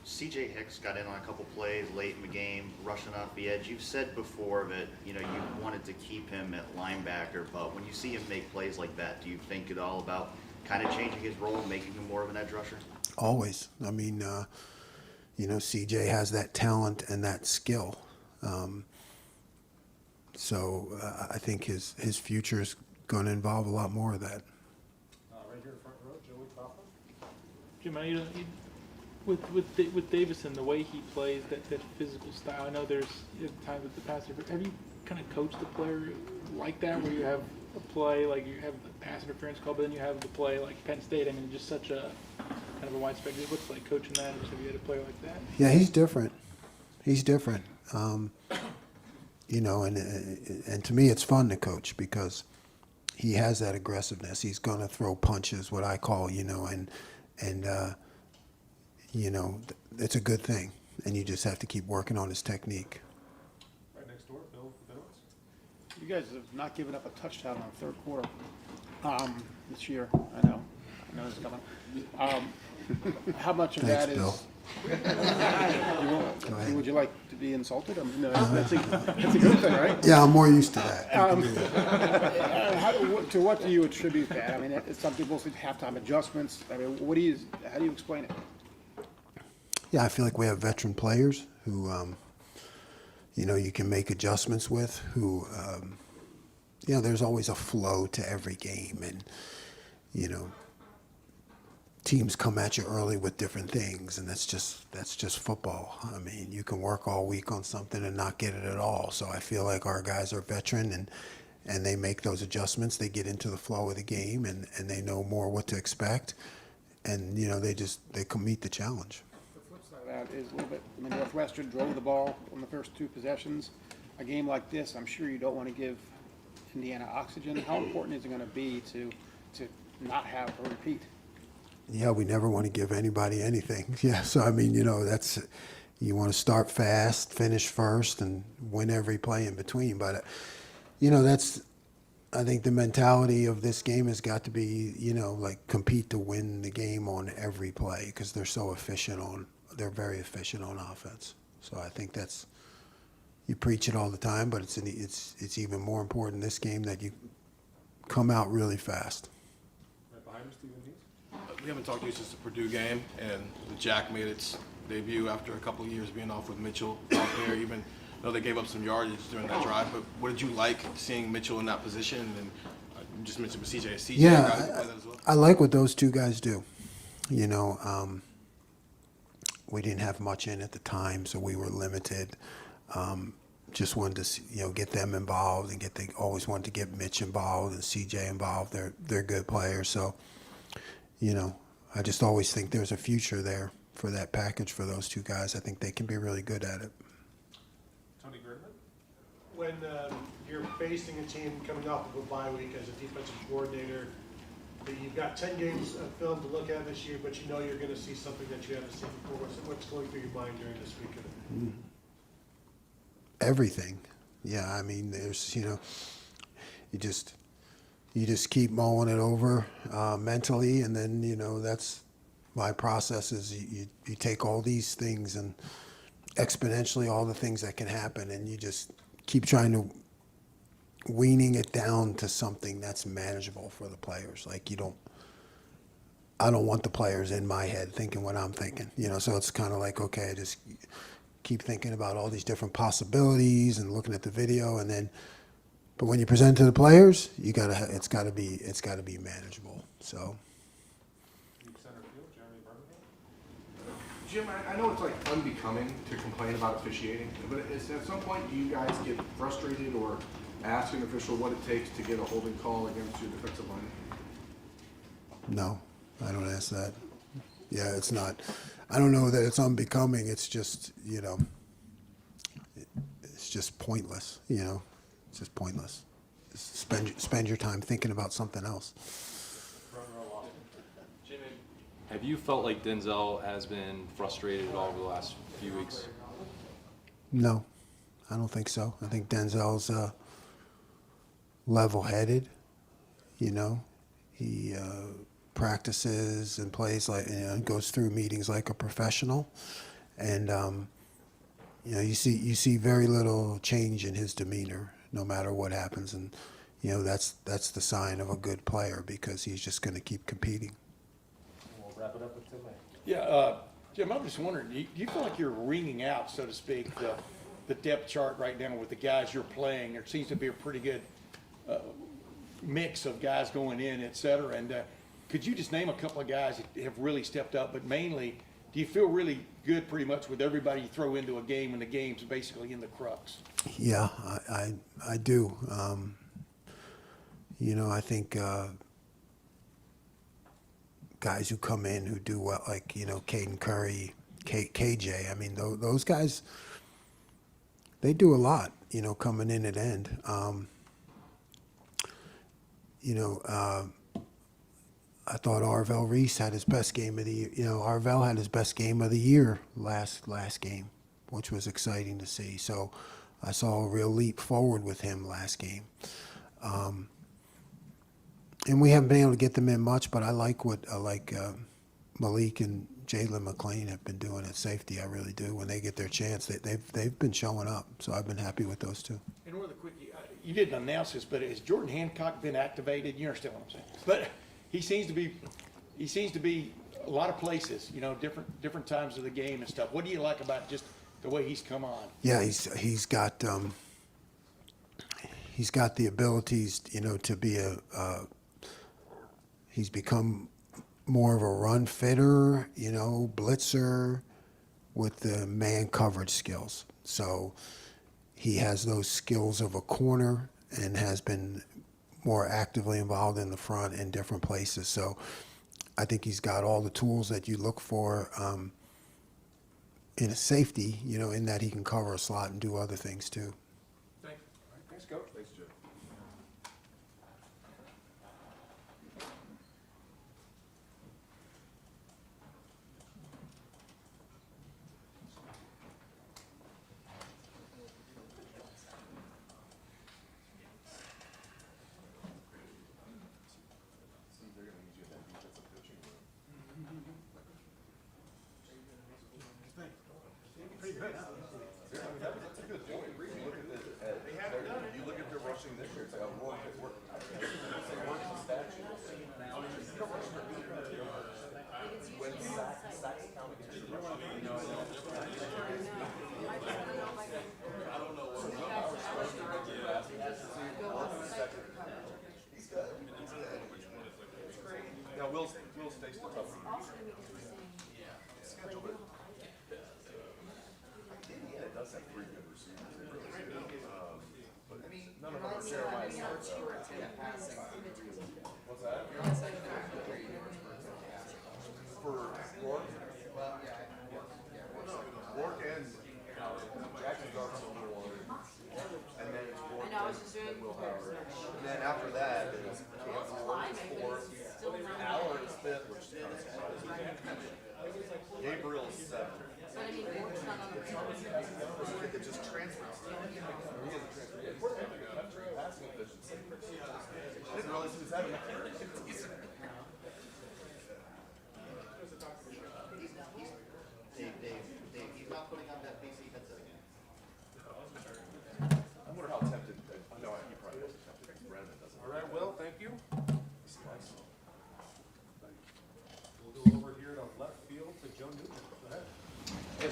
CJ Hicks got in on a couple plays late in the game, rushing off the edge. You've said before that you wanted to keep him at linebacker, but when you see him make plays like that, do you think at all about kind of changing his role and making him more of an edge rusher? Always. I mean, CJ has that talent and that skill. So I think his future is going to involve a lot more of that. Right here in front row, Joey Coughlin. Jim, with Davison, the way he plays, that physical style, I know there's times with the pass interference. Have you kind of coached the player like that, where you have a play, like you have the pass interference call, but then you have the play like Penn State? I mean, just such a kind of a wide spectrum. What's like coaching that, or just have you had a player like that? Yeah, he's different. He's different. And to me, it's fun to coach because he has that aggressiveness. He's going to throw punches, what I call, it's a good thing, and you just have to keep working on his technique. Right next door, Bill Fiddles. You guys have not given up a touchdown in the third quarter this year. I know it's coming. How much of Thanks, that Bill. Would you like to be insulted? I mean, no, that's a good thing, right? Yeah, I'm more used to that. To what do you attribute that? I mean, some people say halftime adjustments. I mean, how do you explain it? Yeah, I feel like we have veteran players who, you can make adjustments with, who, there's always a flow to every game, and, teams come at you early with different things, and that's just football. I mean, you can work all week on something and not get it at all. So I feel like our guys are veteran, and they make those adjustments. They get into the flow of the game, and they know more what to expect, and they can meet the challenge. The flip side of that is a little bit. I mean, Northwestern drove the ball on the first two possessions. A game like this, I'm sure you don't want to give Indiana oxygen. How important is it going to be to not have a repeat? Yeah, we never want to give anybody anything. Yeah, so I mean, that's, you want to start fast, finish first, and win every play in between. But, that's, I think the mentality of this game has got to be, like compete to win the game on every play, because they're so efficient they're very efficient on offense. So I think that's, you preach it all the time, but it's even more important in this game that you come out really fast. Right behind Stephen Heath. We haven't talked to you since the Purdue game, and the Jack made its debut after a couple of years being off with Mitchell out there, even though they gave up some yardage during that drive. But what did you like seeing Mitchell in that position? And you just mentioned with CJ. Yeah, guys play that as well? I like what those two guys do. We didn't have much in at the time, so we were limited. Just wanted to, get them involved and always wanted to get Mitch involved and CJ involved. They're good players, so. I just always think there's a future there for that package for those two guys. I think they can be really good at it. Tony Griffin. When you're facing a team coming off of a bye week as a defensive coordinator, you've got 10 games of film to look at this year, but you're going to see something that you haven't seen before. So what's going through your mind during this weekend? Everything. Yeah, I mean, there's, you just keep mulling it over mentally, and then, that's my process is you take all these things and exponentially all the things that can happen, and you just keep trying to weaning it down to something that's manageable for the players. Like I don't want the players in my head thinking what I'm thinking, so it's kind of like, okay, I just keep thinking about all these different possibilities and looking at the video, but when you present to the players, it's gotta be manageable, so. Jim, I know it's like unbecoming to complain about officiating, but at some point, do you guys get frustrated or ask an official what it takes to get a holding call against your defensive line? No, I don't ask that. Yeah, it's not. I don't know that it's unbecoming. It's just, it's just pointless. It's just pointless. Spend your time thinking about something else. Have you felt like Denzel has been frustrated at all over the last few weeks? No, I don't think so. I think Denzel's level-headed. He practices and plays goes through meetings like a professional, and you see very little change in his demeanor no matter what happens, and that's the sign of a good player because he's just going to keep competing. We'll wrap it up with Tim. Yeah, Jim, I'm just wondering, do you feel like you're wringing out, so to speak, the depth chart right now with the guys you're playing? There seems to be a pretty good mix of guys going in, et cetera. And could you just name a couple of guys that have really stepped up? But mainly, do you feel really good pretty much with everybody you throw into a game when the game's basically in the crux? Yeah, I do. I think guys who come in who do well, like, Caden Curry, KJ, I mean, those guys, they do a lot, coming in at end. I thought Arvell Reese had his best game of the year. Arvell had his best game of the year last game, which was exciting to see. So I saw a real leap forward with him last game. And we haven't been able to get them in much, but I like what Malik and Jalen McLean have been doing at safety. I really do. When they get their chance, they've been showing up. So I've been happy with those two. And really quick, you didn't announce this, but has Jordan Hancock been activated? You understand what I'm saying? But he seems to be a lot of places, different times of the game and stuff. What do you like about just the way he's come on? Yeah, he's got the abilities, to be he's become more of a run fitter, blitzer with the man coverage skills. So he has those skills of a corner and has been more actively involved in the front in different places. So I think he's got all the tools that you look for in a safety, in that he can cover a slot and do other things too. Thanks, Coach. Thanks, Jim. Will stays the tough. Indiana does have three good receivers. But none of them are Jeremiah Smith. What's that? For Rourke? Rourke and Jackson's are number one. And then it's Rourke and Will Howard. And then after that is Campbell fourth. Allen is fifth, which is kind of surprising. Gabriel's seventh. It just transfers. He has a transfer. Passing efficiency. I didn't realize he was having that. Dave, he's not putting on that PC headset again. I wonder how tempted. No, he probably is.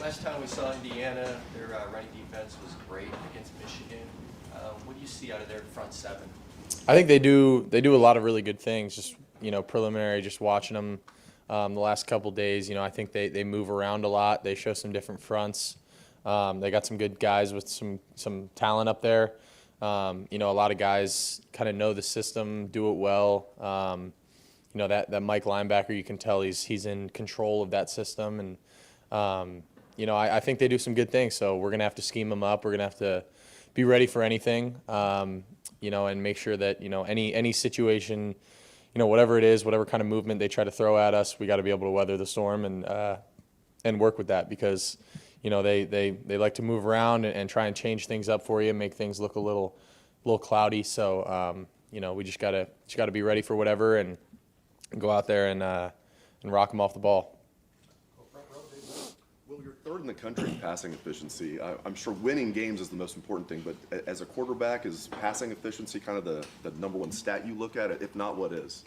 last time we saw Indiana, their running defense was great against Michigan. What do you see out of their front seven? I think they do a lot of really good things. Just preliminary, just watching them the last couple days. I think they move around a lot. They show some different fronts. They got some good guys with some talent up there. A lot of guys kind of know the system, do it well. That Mike linebacker, you can tell he's in control of that system, and I think they do some good things. So we're gonna have to scheme them up. We're gonna have to be ready for anything, and make sure that any situation, whatever it is, whatever kind of movement they try to throw at us, we got to be able to weather the storm and work with that, because they like to move around and try and change things up for you, make things look a little cloudy. So we just gotta be ready for whatever and go out there and rock them off the ball. Well, you're third in the country in passing efficiency. I'm sure winning games is the most important thing, but as a quarterback, is passing efficiency kind of the number one stat you look at? If not, what is?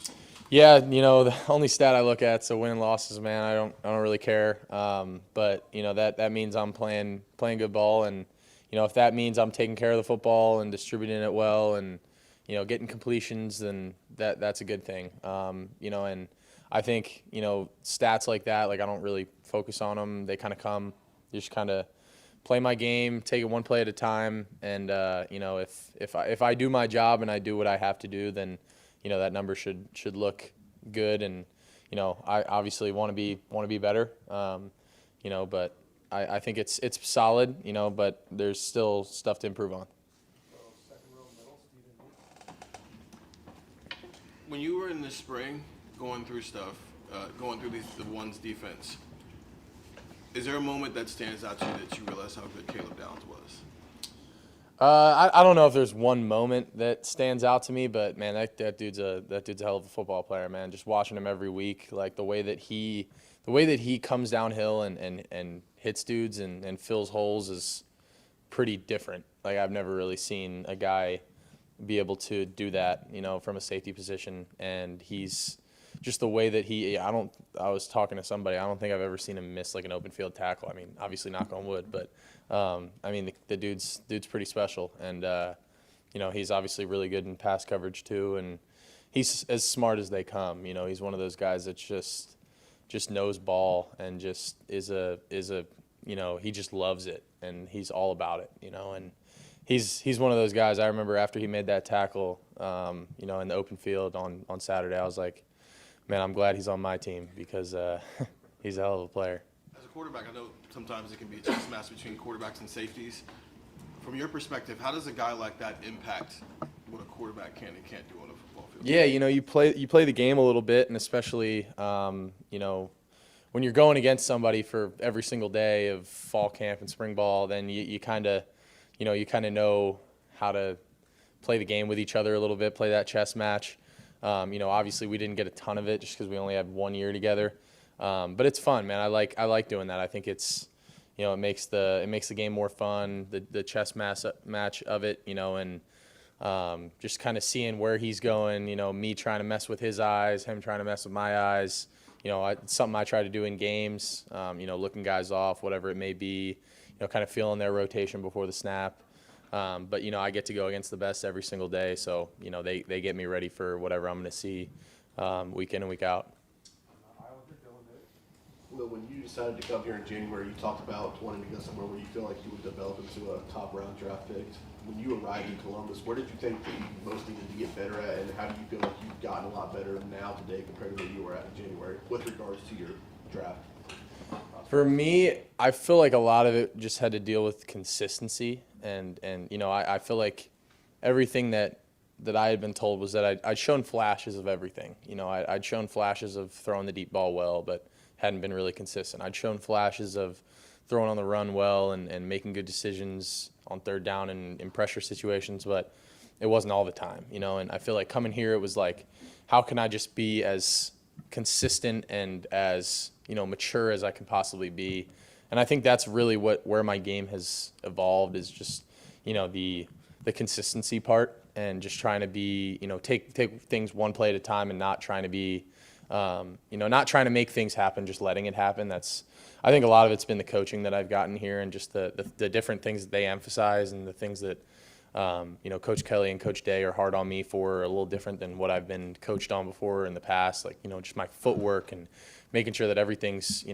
Yeah, the only stat I look at is winning losses, man. I don't really care. But that means I'm playing good ball, and if that means I'm taking care of the football and distributing it well and getting completions, then that's a good thing. And I think stats like that, I don't really focus on them. They kind of come. Just kind of play my game, take it one play at a time, and if I do my job and I do what I have to do, then that number should look good. And I obviously want to be better. But I think it's solid. But there's still stuff to improve on. When you were in the spring going through stuff, going through the ones defense, is there a moment that stands out to you that you realize how good Caleb Downs was? I don't know if there's one moment that stands out to me, but man, that dude's a hell of a football player, man. Just watching him every week, the way that he comes downhill and hits dudes and fills holes is pretty different. I've never really seen a guy be able to do that, from a safety position. And he's just the way that I was talking to somebody, I don't think I've ever seen him miss an open field tackle. I mean, obviously knock on wood, but the dude's pretty special. And, he's obviously really good in pass coverage too. And he's as smart as they come. He's one of those guys that just knows ball and just is he just loves it and he's all about it, and he's one of those guys. I remember after he made that tackle, in the open field on Saturday, I was like, man, I'm glad he's on my team, because he's a hell of a player. As a quarterback, I know sometimes it can be a chess match between quarterbacks and safeties. From your perspective, how does a guy like that impact what a quarterback can and can't do on a football field? Yeah, you play the game a little bit, and especially when you're going against somebody for every single day of fall camp and spring ball, then you kind of know how to play the game with each other a little bit, play that chess match. Obviously we didn't get a ton of it just because we only had 1 year together. But it's fun, man. I like doing that. I think it's, it makes the game more fun, the chess match of it, and just kind of seeing where he's going, me trying to mess with his eyes, him trying to mess with my eyes. It's something I try to do in games, looking guys off, whatever it may be, kind of feeling their rotation before the snap. But I get to go against the best every single day, so they get me ready for whatever I'm going to see week in and week out. Well, when you decided to come here in January, you talked about wanting to go somewhere where you feel like you would develop into a top round draft pick. When you arrived in Columbus, where did you think that you most needed to get better at, and how do you feel like you've gotten a lot better now today compared to where you were at in January with regards to your draft? For me, I feel like a lot of it just had to deal with consistency, and I feel like everything that I had been told was that I'd shown flashes of everything. I'd shown flashes of throwing the deep ball well, but hadn't been really consistent. I'd shown flashes of throwing on the run well and making good decisions on third down and in pressure situations, but it wasn't all the time, and I feel like coming here, it was like, how can I just be as consistent and as mature as I can possibly be. And I think that's really where my game has evolved, is just the consistency part, and just trying to be take things one play at a time and not trying to be not trying to make things happen, just letting it happen. I think a lot of it's been the coaching that I've gotten here and just the different things that they emphasize and the things that, Coach Kelly and Coach Day are hard on me for are a little different than what I've been coached on before in the past. Like, just my footwork and making sure that everything's,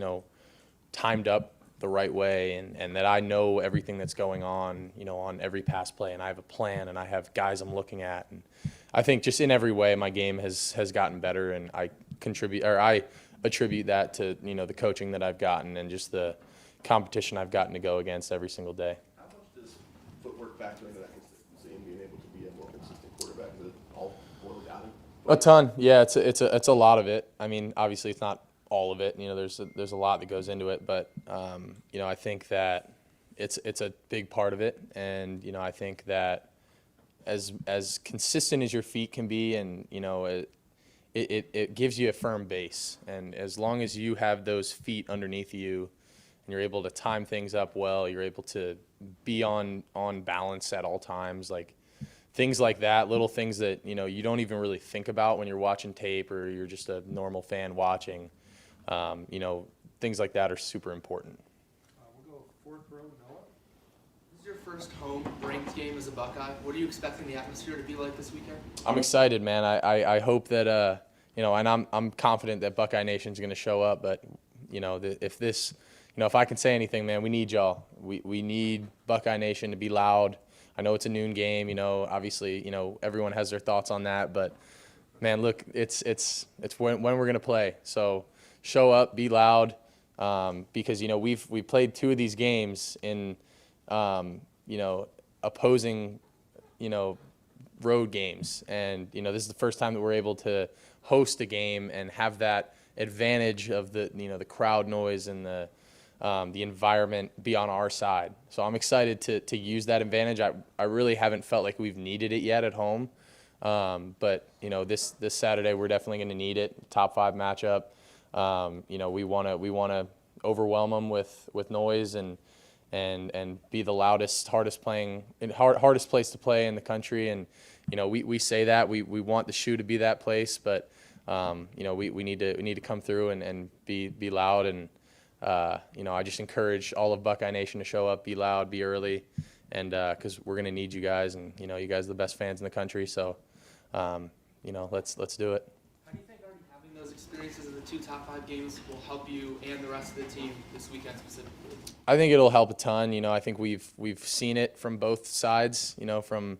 timed up the right way and that I know everything that's going on, on every pass play, and I have a plan and I have guys I'm looking at. And I think just in every way my game has gotten better, and I attribute that to, the coaching that I've gotten and just the competition I've gotten to go against every single day. How much does footwork factor into that consistency and being able to be a more consistent quarterback? Does it all boil down? A ton, yeah. It's a lot of it. I mean, obviously it's not all of it. There's a lot that goes into it, but I think that it's a big part of it, and I think that as consistent as your feet can be, and it gives you a firm base, and as long as you have those feet underneath you, and you're able to time things up well, you're able to be on balance at all times, like things like that, little things that you don't even really think about when you're watching tape or you're just a normal fan watching. Things like that are super important. We'll go fourth row, Noah. This is your first home ranked game as a Buckeye. What are you expecting the atmosphere to be like this weekend? I'm excited, man. I hope that and I'm confident that Buckeye Nation's going to show up. But if I can say anything, man, we need y'all. We need Buckeye Nation to be loud. I know it's a noon game. Obviously, everyone has their thoughts on that. But man, look, it's when we're going to play. So show up, be loud, because we've played two of these games in opposing road games, and this is the first time that we're able to host a game and have that advantage of the crowd noise and the environment be on our side. So I'm excited to use that advantage. I really haven't felt like we've needed it yet at home, but this Saturday we're definitely going to need it. Top 5 matchup. We want to overwhelm them with noise and be the loudest, hardest place to play in the country. And we say that we want the shoe to be that place, but we need to come through and be loud. And I just encourage all of Buckeye Nation to show up, be loud, be early, and because we're gonna need you guys, and you guys are the best fans in the country. So let's do it. How do you think already having those experiences in the 2 top 5 games will help you and the rest of the team this weekend specifically? I think it'll help a ton. I think we've seen it from both sides. From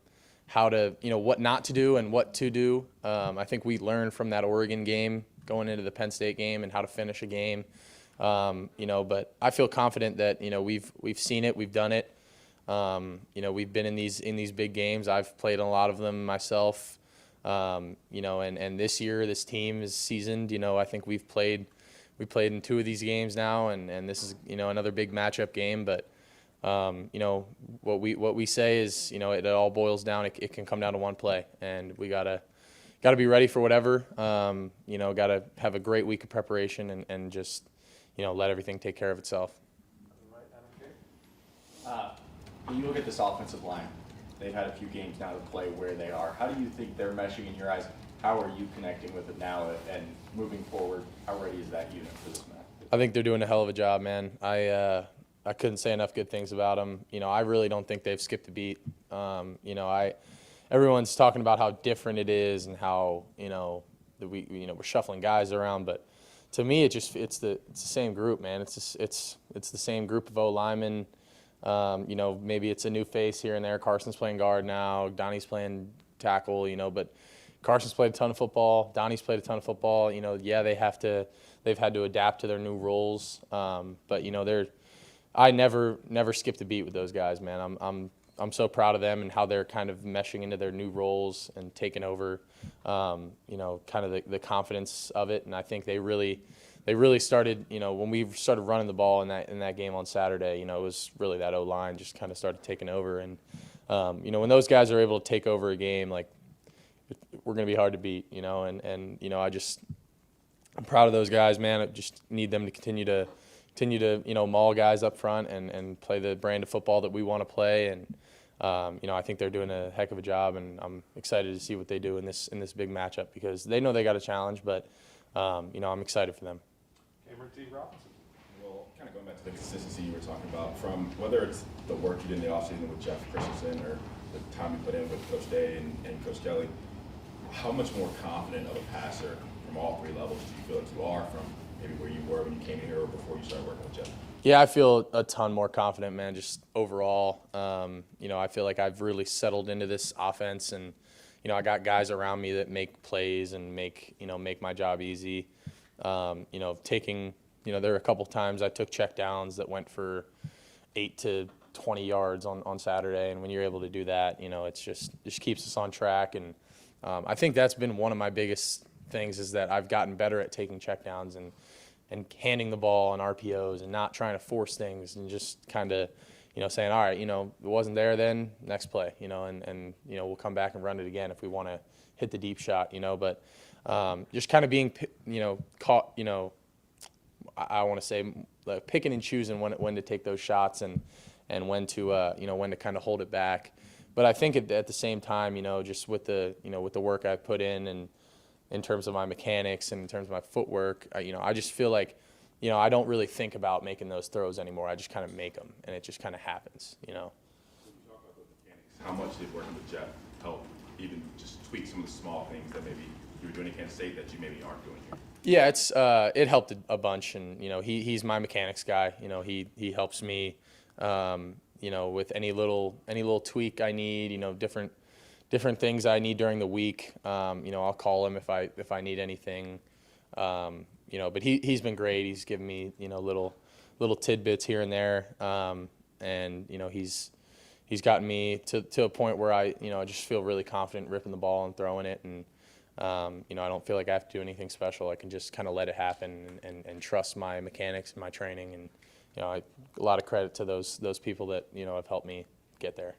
how to what not to do and what to do. I think we learned from that Oregon game going into the Penn State game and how to finish a game. But I feel confident that we've seen it, we've done it. We've been in these big games. I've played in a lot of them myself. And this year this team is seasoned. I think we played in 2 of these games now, and this is another big matchup game. But what we say is it all boils down. It can come down to one play, and we gotta be ready for whatever. Gotta have a great week of preparation and just let everything take care of itself. When you look at this offensive line, they've had a few games now to play where they are. How do you think they're meshing in your eyes? How are you connecting with it now, and moving forward, how ready is that unit for this match? I think they're doing a hell of a job, man. I couldn't say enough good things about them. I really don't think they've skipped a beat. Everyone's talking about how different it is and how that we're shuffling guys around, but to me it's the same group, man. It's the same group of O-linemen. Maybe it's a new face here and there. Carson's playing guard now. Donnie's playing tackle. But Carson's played a ton of football. Donnie's played a ton of football. Yeah, they've had to adapt to their new roles. But I never skipped a beat with those guys, man. I'm so proud of them and how they're kind of meshing into their new roles and taking over, kind of the confidence of it. And I think they really started, when we started running the ball in that game on Saturday, it was really that O-line just kind of started taking over. And, when those guys are able to take over a game, like, we're going to be hard to beat, and I'm proud of those guys, man. I just need them to continue to maul guys up front and play the brand of football that we want to play. And, I think they're doing a heck of a job, and I'm excited to see what they do in this big matchup, because they know they got a challenge, but I'm excited for them. Cameron T. Robinson. Well, kind of going back to the consistency you were talking about, from whether it's the work you did in the offseason with Jeff Christensen or the time you put in with Coach Day and Coach Kelly, how much more confident of a passer from all three levels do you feel like you are from maybe where you were when you came in here or before you started working with Jeff? Yeah, I feel a ton more confident, man, just overall. I feel like I've really settled into this offense, and, I got guys around me that make plays and make my job easy. Taking, there were a couple times I took check downs that went for 8 to 20 yards on Saturday, and when you're able to do that, it's just keeps us on track. And I think that's been one of my biggest things, is that I've gotten better at taking check downs and handing the ball on RPOs and not trying to force things, and just kind of, saying, all right, it wasn't there then, next play, and we'll come back and run it again if we want to hit the deep shot, but just kind of being, caught, I want to say, like, picking and choosing when to take those shots and when to, when to kind of hold it back. But I think at the same time, just with the work I've put in, and in terms of my mechanics and in terms of my footwork, I just feel like, I don't really think about making those throws anymore. I just kind of make them, and it just kind of happens, When you talk about those mechanics, how much did working with Jeff help even just tweak some of the small things that maybe you were doing at Kansas State that you maybe aren't doing here? Yeah, it helped a bunch, and he's my mechanics guy. He helps me, with any little tweak I need. Different things I need during the week. I'll call him if I need anything. But he's been great. He's given me little tidbits here and there, and he's gotten me to a point where I just feel really confident ripping the ball and throwing it, and I don't feel like I have to do anything special. I can just kind of let it happen and trust my mechanics and my training, and a lot of credit to those people that have helped me get there.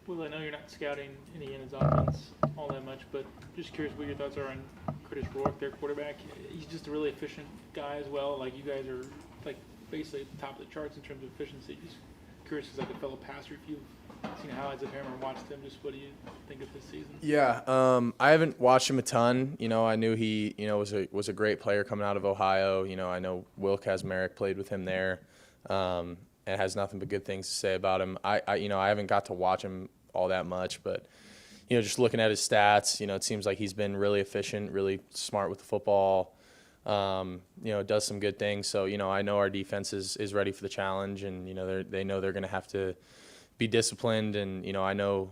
Well, I know you're not scouting Indiana's offense all that much, but just curious what your thoughts are on Curtis Rourke, their quarterback. He's just a really efficient guy as well. Like, you guys are like basically at the top of the charts in terms of efficiency. Just curious, as like a fellow passer, if you've seen highlights of him or watched him, just what do you think of this season? Yeah, I haven't watched him a ton. I knew he was a great player coming out of Ohio. I know Will Kazmarek played with him there. And has nothing but good things to say about him. I haven't got to watch him all that much, but just looking at his stats, it seems like he's been really efficient, really smart with the football. Does some good things. So I know our defense is ready for the challenge, and they know they're going to have to be disciplined. And I know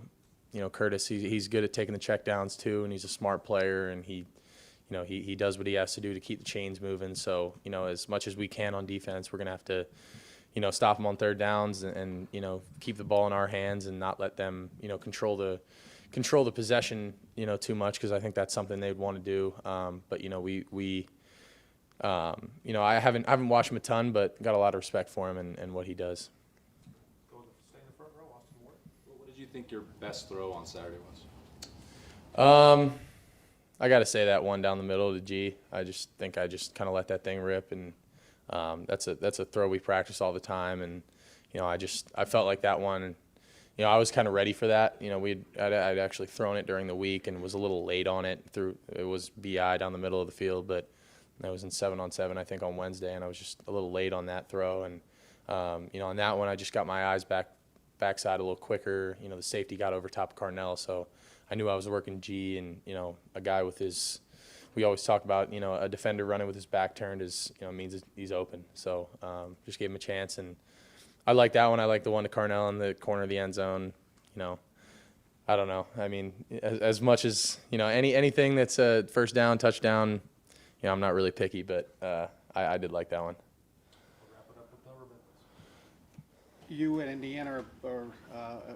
Curtis, he's good at taking the checkdowns too, and he's a smart player, and he does what he has to do to keep the chains moving. So as much as we can on defense, we're going to have to stop them on third downs and keep the ball in our hands and not let them, control the possession, too much, because I think that's something they'd want to do. But I haven't watched him a ton, but got a lot of respect for him and what he does. Stay in the front row, Austin Ward. What did you think your best throw on Saturday was? I got to say that one down the middle to G. I just think I just kind of let that thing rip, and that's a throw we practice all the time, and I felt like that one. I was kind of ready for that. I'd actually thrown it during the week and was a little late on it. It was BI down the middle of the field, but I was in 7-on-7 I think on Wednesday, and I was just a little late on that throw. And on that one, I just got my eyes backside a little quicker. The safety got over top of Carnell, so I knew I was working G, and a guy with his. We always talk about, a defender running with his back turned means he's open. So just gave him a chance, and I like that one. I like the one to Carnell in the corner of the end zone. I don't know. I mean, as much as anything that's a first down, touchdown. I'm not really picky, but I did like that one. You and Indiana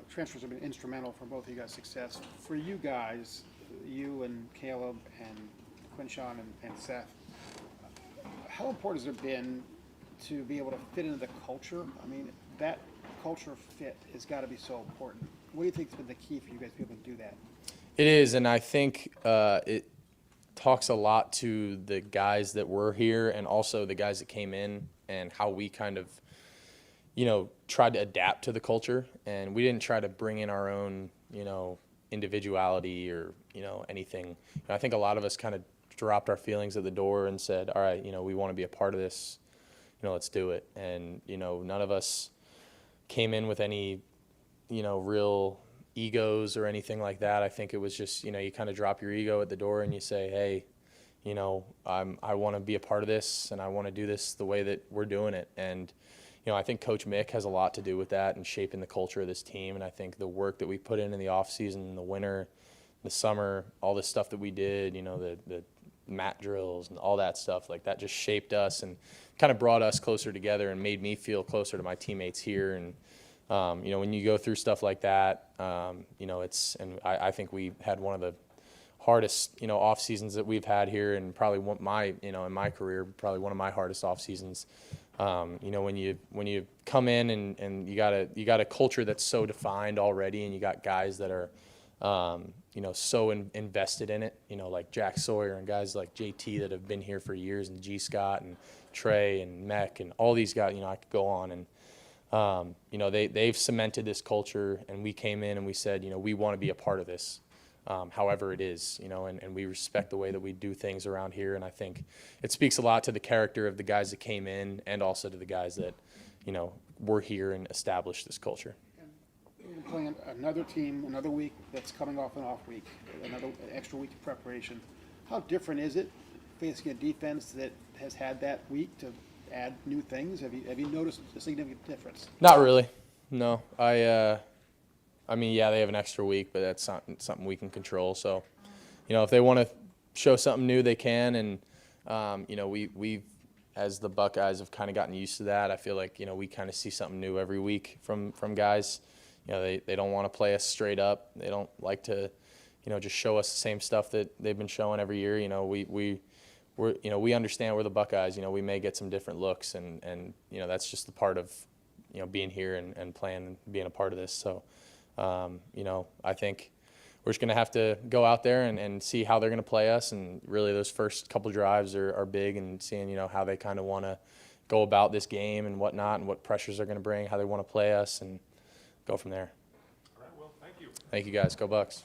transfers have been instrumental for both of you guys' success. For you guys, you and Caleb and Quinshawn and Seth, how important has it been to be able to fit into the culture? I mean, that culture fit has got to be so important. What do you think has been the key for you guys to be able to do that? It is, and I think it talks a lot to the guys that were here and also the guys that came in, and how we kind of, tried to adapt to the culture. And we didn't try to bring in our own, individuality or, anything. I think a lot of us kind of dropped our feelings at the door and said, all right, we want to be a part of this, let's do it. And, none of us came in with any, real egos or anything like that. I think it was just, you kind of drop your ego at the door and you say, hey, I want to be a part of this and I want to do this the way that we're doing it. And, I think Coach Mick has a lot to do with that and shaping the culture of this team. And I think the work that we put in the offseason, in the winter, the summer, all the stuff that we did, the mat drills and all that stuff, like that just shaped us and kind of brought us closer together and made me feel closer to my teammates here. And, when you go through stuff like that, I think we had one of the hardest, off seasons that we've had here, and probably in my career, probably one of my hardest off seasons. When you come in and you got a culture that's so defined already, and you got guys that are, so invested in it, like Jack Sawyer and guys like JT that have been here for years, and G. Scott and Trey and Mech and all these guys, I could go on. And, they've cemented this culture, and we came in and we said, we want to be a part of this. However it is, and we respect the way that we do things around here. And I think it speaks a lot to the character of the guys that came in and also to the guys that, were here and established this culture. You're playing another team, another week that's coming off an off week, another extra week of preparation. How different is it facing a defense that has had that week to add new things? Have you noticed a significant difference? Not really, no. I mean, yeah, they have an extra week, but that's not something we can control. So, if they want to show something new, they can. And, we as the Buckeyes have kind of gotten used to that. I feel like, we kind of see something new every week from guys. They don't want to play us straight up. They don't like to, just show us the same stuff that they've been showing every year. We understand we're the Buckeyes. We may get some different looks, and that's just the part of, being here and playing and being a part of this. So, I think we're just going to have to go out there and see how they're going to play us. And really those first couple drives are big, and seeing, how they kind of want to go about this game and whatnot, and what pressures they're going to bring, how they want to play us, and go from there. All right, well, thank you. Thank you guys. Go Bucks.